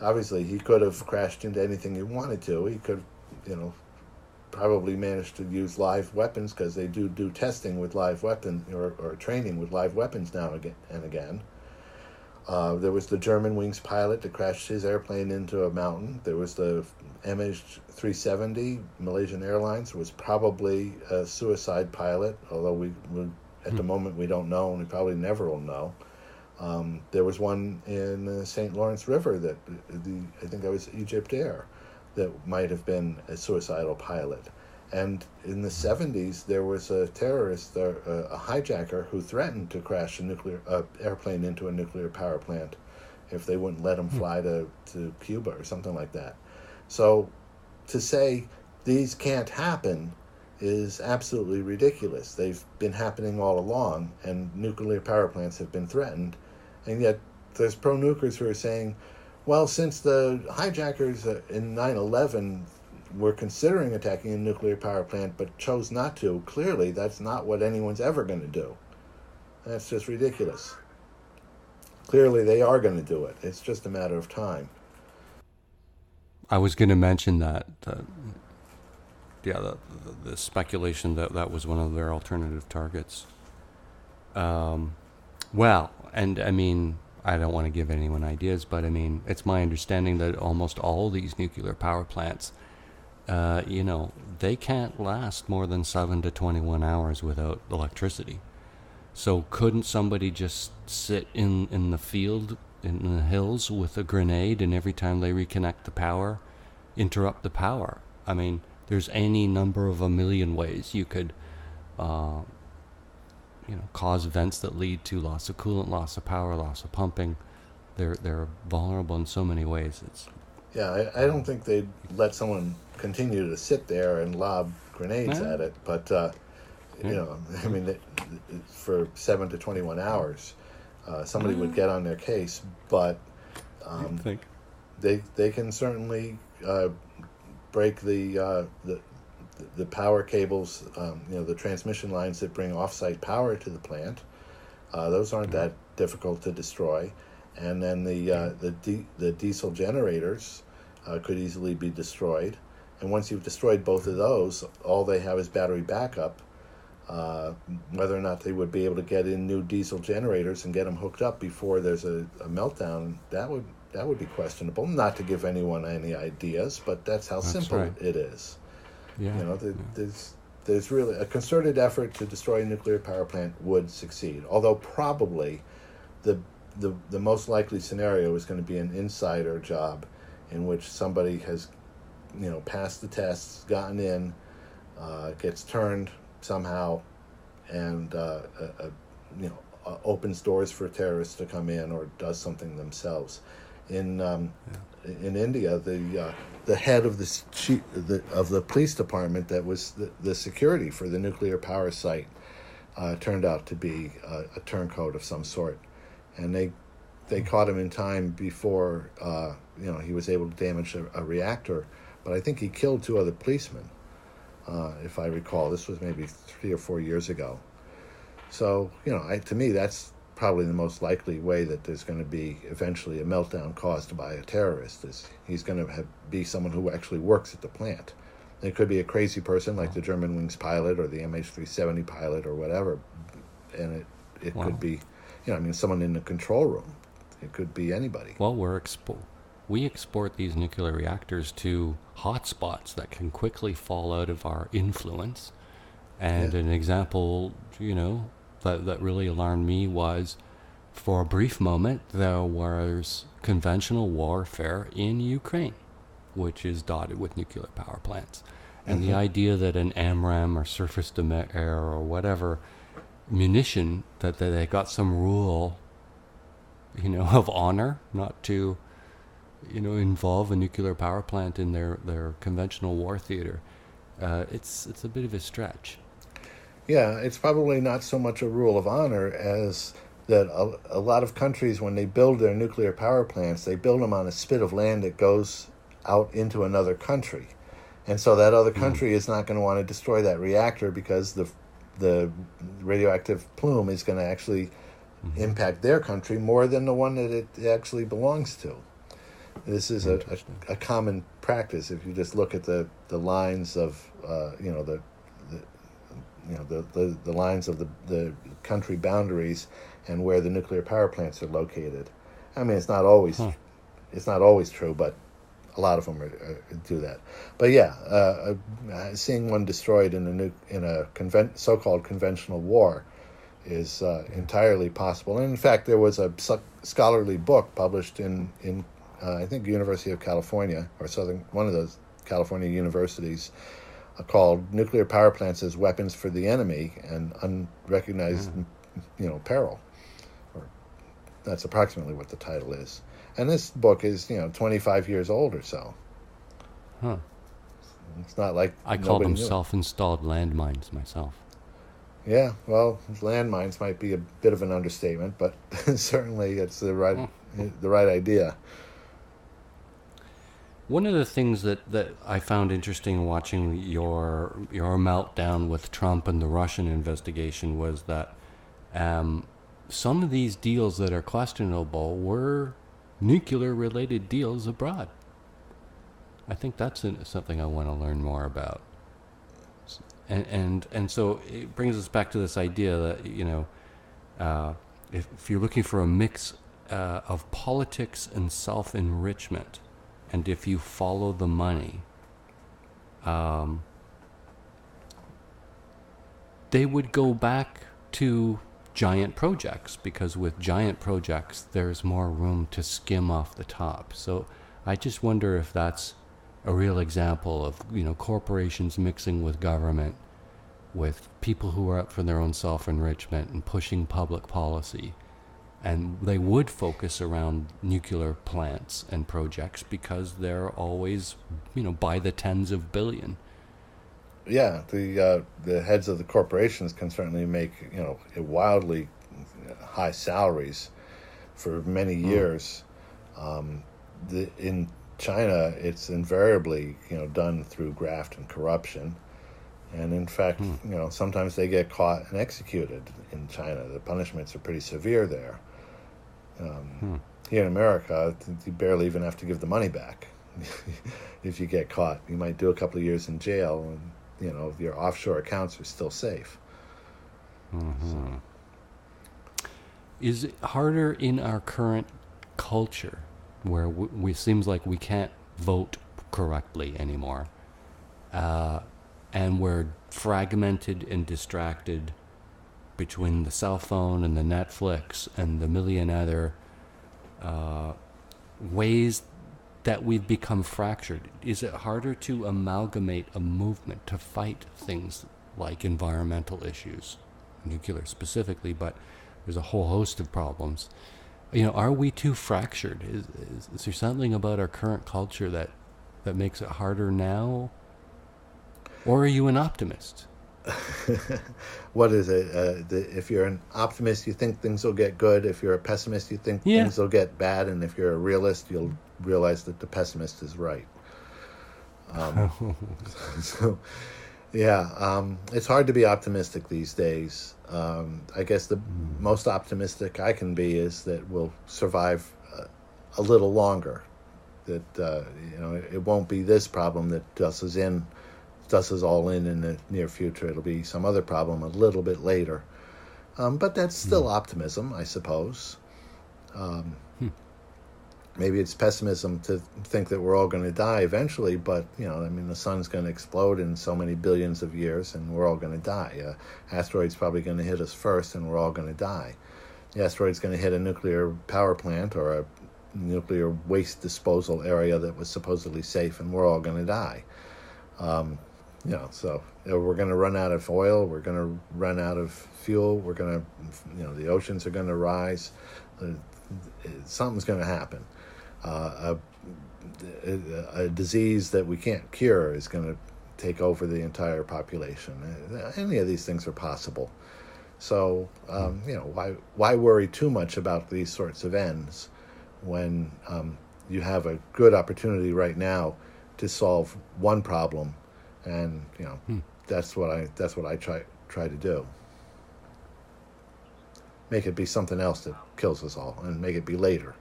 Obviously, he could have crashed into anything he wanted to. He could, probably managed to use live weapons, because they do testing with live weapons, or training with live weapons now and again. There was the German Wings pilot that crashed his airplane into a mountain. There was the MH370, Malaysian Airlines, was probably a suicide pilot, although at the moment we don't know, and we probably never will know. There was one in the St. Lawrence River that I think that was Egypt Air, that might have been a suicidal pilot. And in the 70s, there was a terrorist, a hijacker, who threatened to crash an airplane into a nuclear power plant if they wouldn't let him fly to Cuba or something like that. So to say these can't happen is absolutely ridiculous. They've been happening all along, and nuclear power plants have been threatened. And yet there's pro-nukers who are saying, well, since the hijackers in 9/11 were considering attacking a nuclear power plant but chose not to, clearly that's not what anyone's ever going to do. That's just ridiculous. Clearly they are going to do it. It's just a matter of time. I was going to mention that, the speculation that was one of their alternative targets. Well, and I mean, I don't want to give anyone ideas, but I mean, it's my understanding that almost all these nuclear power plants, they can't last more than 7 to 21 hours without electricity. So couldn't somebody just sit in the field, in the hills, with a grenade, and every time they reconnect the power, interrupt the power? I mean, there's any number of a million ways you could cause events that lead to loss of coolant, loss of power, loss of pumping. They're vulnerable in so many ways. I don't think they'd let someone continue to sit there and lob grenades at it, but You know, I mean, for 7 to 21 hours, somebody would get on their case, but they can certainly break the power cables, the transmission lines that bring off-site power to the plant. Those aren't that difficult to destroy, and then the diesel generators could easily be destroyed. And once you've destroyed both of those, all they have is battery backup. Whether or not they would be able to get in new diesel generators and get them hooked up before there's a meltdown, that would be questionable. Not to give anyone any ideas, but that's how simple it is. Yeah. There's really a concerted effort to destroy a nuclear power plant would succeed. Although probably the most likely scenario is going to be an insider job, in which somebody has, passed the tests, gotten in, gets turned somehow, and opens doors for terrorists to come in or does something themselves. In India, the head of the police department that was the security for the nuclear power site turned out to be a turncoat of some sort, and they caught him in time before he was able to damage a reactor. But I think he killed 2 other policemen, if I recall. This was maybe 3 or 4 years ago. So, to me, that's probably the most likely way that there's going to be eventually a meltdown caused by a terrorist. Is he's going to be someone who actually works at the plant. It could be a crazy person like the Germanwings pilot or the MH370 pilot or whatever, and it could be, someone in the control room. It could be anybody. Well, we export these nuclear reactors to hotspots that can quickly fall out of our influence. And an example, that really alarmed me was, for a brief moment, there was conventional warfare in Ukraine, which is dotted with nuclear power plants. And the idea that an AMRAAM or surface to air or whatever munition, that they got some rule, of honor not to, involve a nuclear power plant in their conventional war theater. It's a bit of a stretch. Yeah, it's probably not so much a rule of honor as that a lot of countries, when they build their nuclear power plants, they build them on a spit of land that goes out into another country. And so that other country is not going to want to destroy that reactor because the radioactive plume is going to actually impact their country more than the one that it actually belongs to. This is a common practice. If you just look at the lines of the lines of the country boundaries and where the nuclear power plants are located. I mean, it's not always true, but a lot of them do that. But yeah, seeing one destroyed in a so-called conventional war is entirely possible. And in fact, there was a scholarly book published in I think University of California or one of those California universities, called "Nuclear Power Plants as Weapons for the Enemy and Unrecognized, Peril." Or that's approximately what the title is. And this book is, 25 years old or so. Huh. It's not like I call them self-installed landmines myself. Yeah, well, landmines might be a bit of an understatement, but certainly it's the right idea. One of the things that I found interesting watching your meltdown with Trump and the Russian investigation was that some of these deals that are questionable were nuclear-related deals abroad. I think that's something I want to learn more about. And so it brings us back to this idea that, if you're looking for a mix of politics and self-enrichment, and if you follow the money, they would go back to giant projects, because with giant projects, there's more room to skim off the top. So I just wonder if that's a real example of, corporations mixing with government, with people who are out for their own self-enrichment and pushing public policy. And they would focus around nuclear plants and projects because they're always, by the tens of billion. Yeah, the heads of the corporations can certainly make wildly high salaries for many years. In China, it's invariably done through graft and corruption, and in fact, sometimes they get caught and executed in China. The punishments are pretty severe there. Here in America, you barely even have to give the money back if you get caught. You might do a couple of years in jail, and your offshore accounts are still safe. Mm-hmm. Is it harder in our current culture, where we seems like we can't vote correctly anymore, and we're fragmented and distracted between the cell phone and the Netflix and the million other ways that we've become fractured? Is it harder to amalgamate a movement to fight things like environmental issues, nuclear specifically, but there's a whole host of problems? Are we too fractured? Is there something about our current culture that makes it harder now? Or are you an optimist? What is it? If you're an optimist, you think things will get good. If you're a pessimist, you think things will get bad. And if you're a realist, you'll realize that the pessimist is right. It's hard to be optimistic these days. I guess the most optimistic I can be is that we'll survive a little longer. That it won't be this problem that does us all in the near future. It'll be some other problem a little bit later. But that's still optimism, I suppose. Maybe it's pessimism to think that we're all going to die eventually, but, the sun's going to explode in so many billions of years, and we're all going to die. Asteroid's probably going to hit us first, and we're all going to die. The asteroid's going to hit a nuclear power plant or a nuclear waste disposal area that was supposedly safe, and we're all going to die. So we're going to run out of oil, we're going to run out of fuel, we're going to, the oceans are going to rise, something's going to happen. A disease that we can't cure is going to take over the entire population. Any of these things are possible. So, why worry too much about these sorts of ends when you have a good opportunity right now to solve one problem? And that's what I try to do. Make it be something else that kills us all, and make it be later.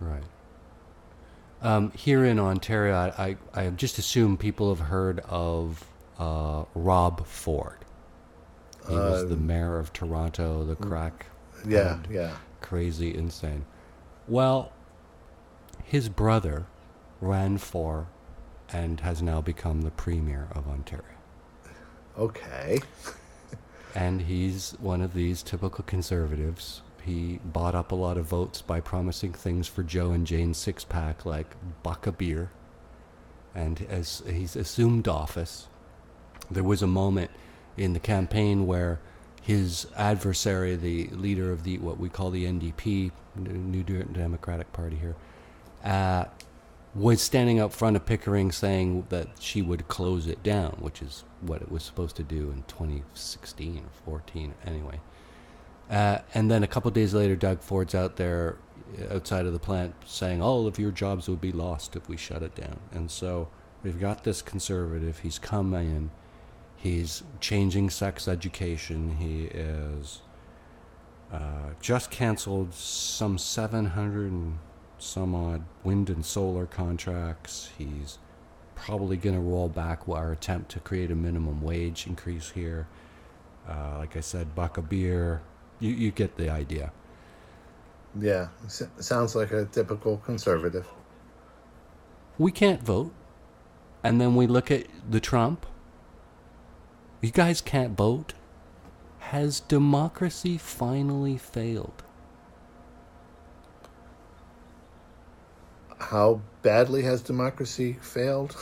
Right. Here in Ontario, I just assume people have heard of Rob Ford. He was the mayor of Toronto, the crack. Yeah. Crazy, insane. Well, his brother ran for and has now become the Premier of Ontario. Okay. And he's one of these typical conservatives. He bought up a lot of votes by promising things for Joe and Jane's six-pack, like buck a beer. And as he's assumed office, there was a moment in the campaign where his adversary, the leader of what we call the NDP, New Democratic Party here, was standing up front of Pickering saying that she would close it down, which is what it was supposed to do in 2016 or 14 anyway. And then a couple of days later, Doug Ford's out there outside of the plant saying all of your jobs would be lost if we shut it down. And so we've got this conservative. He's come in. He's changing sex education. He is just canceled some 700 and some odd wind and solar contracts. He's probably going to roll back our attempt to create a minimum wage increase here. Like I said, buck a beer. You get the idea. Yeah, sounds like a typical conservative. We can't vote. And then we look at the Trump. You guys can't vote. Has democracy finally failed? How badly has democracy failed?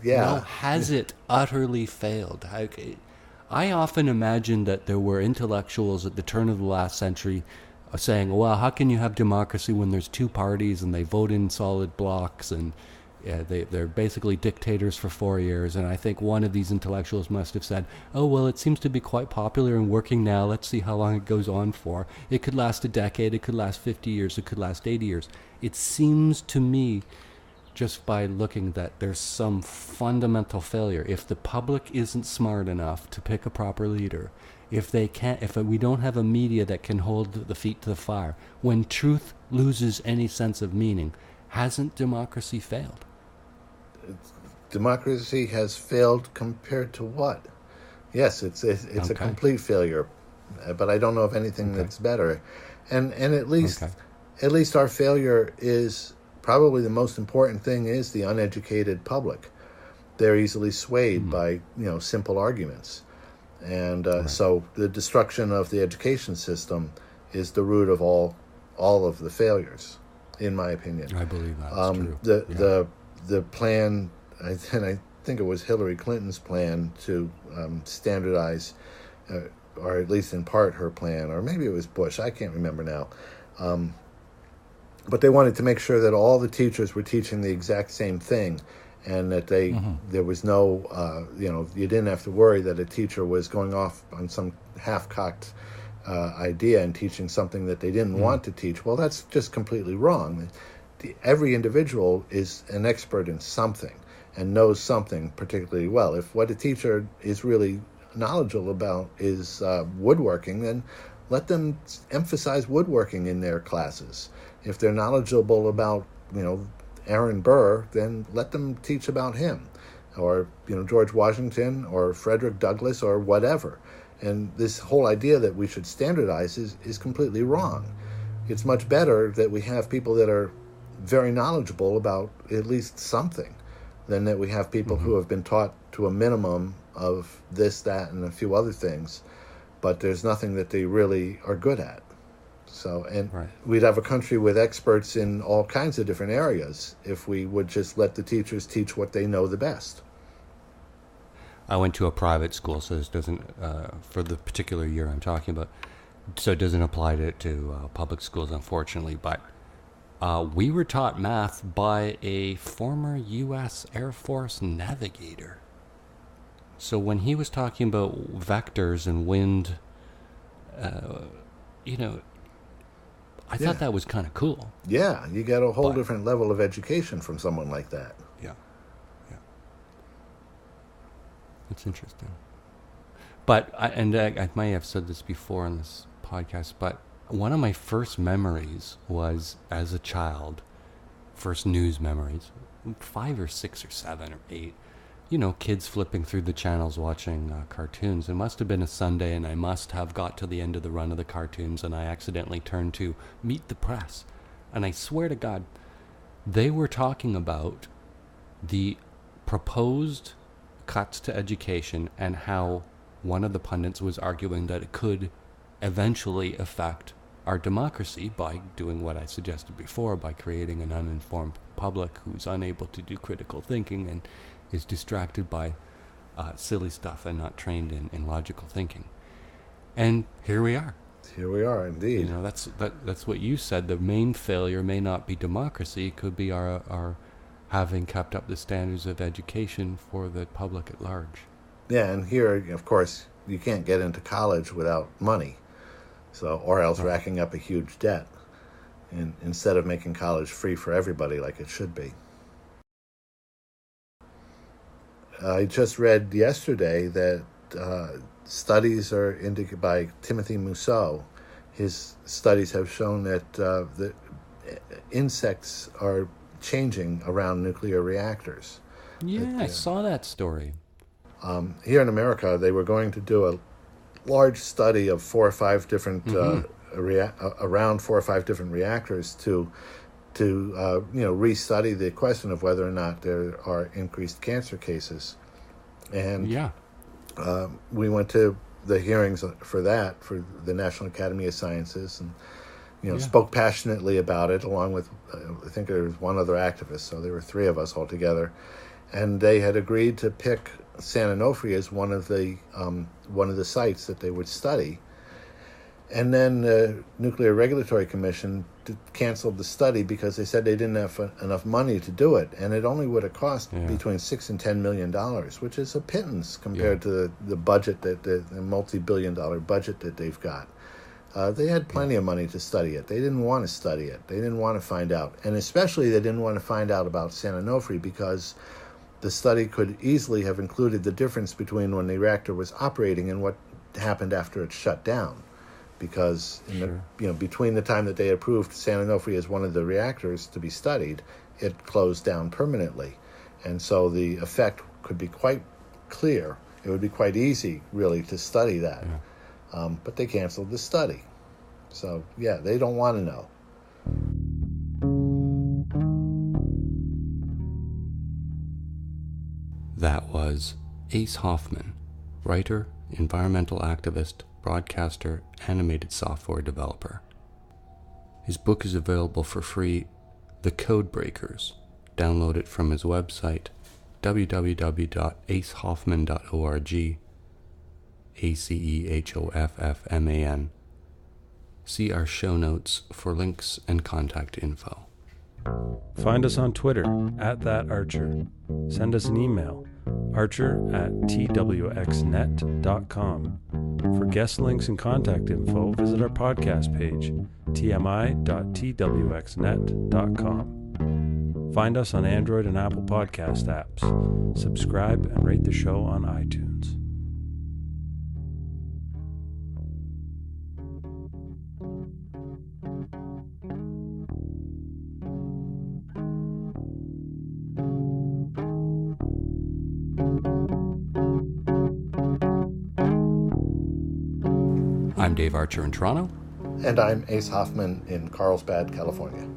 Yeah. No, has it utterly failed? I often imagine that there were intellectuals at the turn of the last century saying, well, how can you have democracy when there's two parties and they vote in solid blocks and They're basically dictators for 4 years, and I think one of these intellectuals must have said, oh, well, it seems to be quite popular and working now. Let's see how long it goes on for. It could last a decade, it could last 50 years, it could last 80 years. It seems to me, just by looking, that there's some fundamental failure. If the public isn't smart enough to pick a proper leader, if we don't have a media that can hold the feet to the fire, when truth loses any sense of meaning, hasn't democracy failed? Democracy has failed compared to what? Yes, it's a complete failure, but I don't know of anything that's better. And at least our failure is probably the most important thing is the uneducated public. They're easily swayed by simple arguments, and so the destruction of the education system is the root of all of the failures, in my opinion. I believe that's true. The plan, and I think it was Hillary Clinton's plan to standardize, or at least in part her plan, or maybe it was Bush, I can't remember now. But they wanted to make sure that all the teachers were teaching the exact same thing, and that there was no, you didn't have to worry that a teacher was going off on some half-cocked idea and teaching something that they didn't want to teach. Well, that's just completely wrong. Every individual is an expert in something and knows something particularly well. If what a teacher is really knowledgeable about is woodworking, then let them emphasize woodworking in their classes. If they're knowledgeable about, Aaron Burr, then let them teach about him, or, George Washington, or Frederick Douglass, or whatever. And this whole idea that we should standardize is completely wrong. It's much better that we have people that are very knowledgeable about at least something than that we have people who have been taught to a minimum of this, that, and a few other things, but there's nothing that they really are good at. So, we'd have a country with experts in all kinds of different areas if we would just let the teachers teach what they know the best. I went to a private school, so this doesn't, for the particular year I'm talking about, so it doesn't apply to public schools, unfortunately, but we were taught math by a former U.S. Air Force navigator. So when he was talking about vectors and wind, I thought that was kind of cool. Yeah, you get a whole different level of education from someone like that. Yeah. It's interesting. But, I may have said this before on this podcast, but one of my first memories was, as a child, first news memories, 5 or 6 or 7 or 8, kids flipping through the channels watching cartoons. It must have been a Sunday, and I must have got to the end of the run of the cartoons, and I accidentally turned to Meet the Press. And I swear to God, they were talking about the proposed cuts to education and how one of the pundits was arguing that it could eventually affect our democracy by doing what I suggested before, by creating an uninformed public who's unable to do critical thinking and is distracted by silly stuff and not trained in logical thinking. And here we are. Here we are, indeed. That's what you said. The main failure may not be democracy. It could be our having kept up the standards of education for the public at large. Yeah, and here, of course, you can't get into college without money, or else racking up a huge debt, instead of making college free for everybody like it should be. I just read yesterday that studies are indicated by Timothy Mousseau. His studies have shown that the insects are changing around nuclear reactors. Yeah, I saw that story. Here in America, they were going to do a large study of 4 or 5 different around 4 or 5 different reactors to restudy the question of whether or not there are increased cancer cases. And we went to the hearings for the National Academy of Sciences, and spoke passionately about it, along with I think there was one other activist. So there were 3 of us all together, and they had agreed to pick San Onofre as one of the sites that they would study. And then the Nuclear Regulatory Commission canceled the study because they said they didn't have enough money to do it, and it only would have cost between $6 and $10 million, which is a pittance compared to the budget the multi-billion-dollar budget that they've got. They had plenty of money to study it. They didn't want to study it. They didn't want to find out, and especially they didn't want to find out about San Onofre because the study could easily have included the difference between when the reactor was operating and what happened after it shut down. Because between the time that they approved San Onofre as one of the reactors to be studied, it closed down permanently. And so the effect could be quite clear. It would be quite easy, really, to study that. Yeah. But they canceled the study. So, they don't want to know. That was Ace Hoffman, writer, environmental activist, broadcaster, animated software developer. His book is available for free, The Code Breakers. Download it from his website, www.acehoffman.org, ACEHOFFMAN. See our show notes for links and contact info. Find us on Twitter, @thatarcher. Send us an email, archer@twxnet.com. For guest links and contact info, visit our podcast page, tmi.twxnet.com. Find us on Android and Apple Podcast apps. Subscribe and rate the show on iTunes. I'm Dave Archer in Toronto. And I'm Ace Hoffman in Carlsbad, California.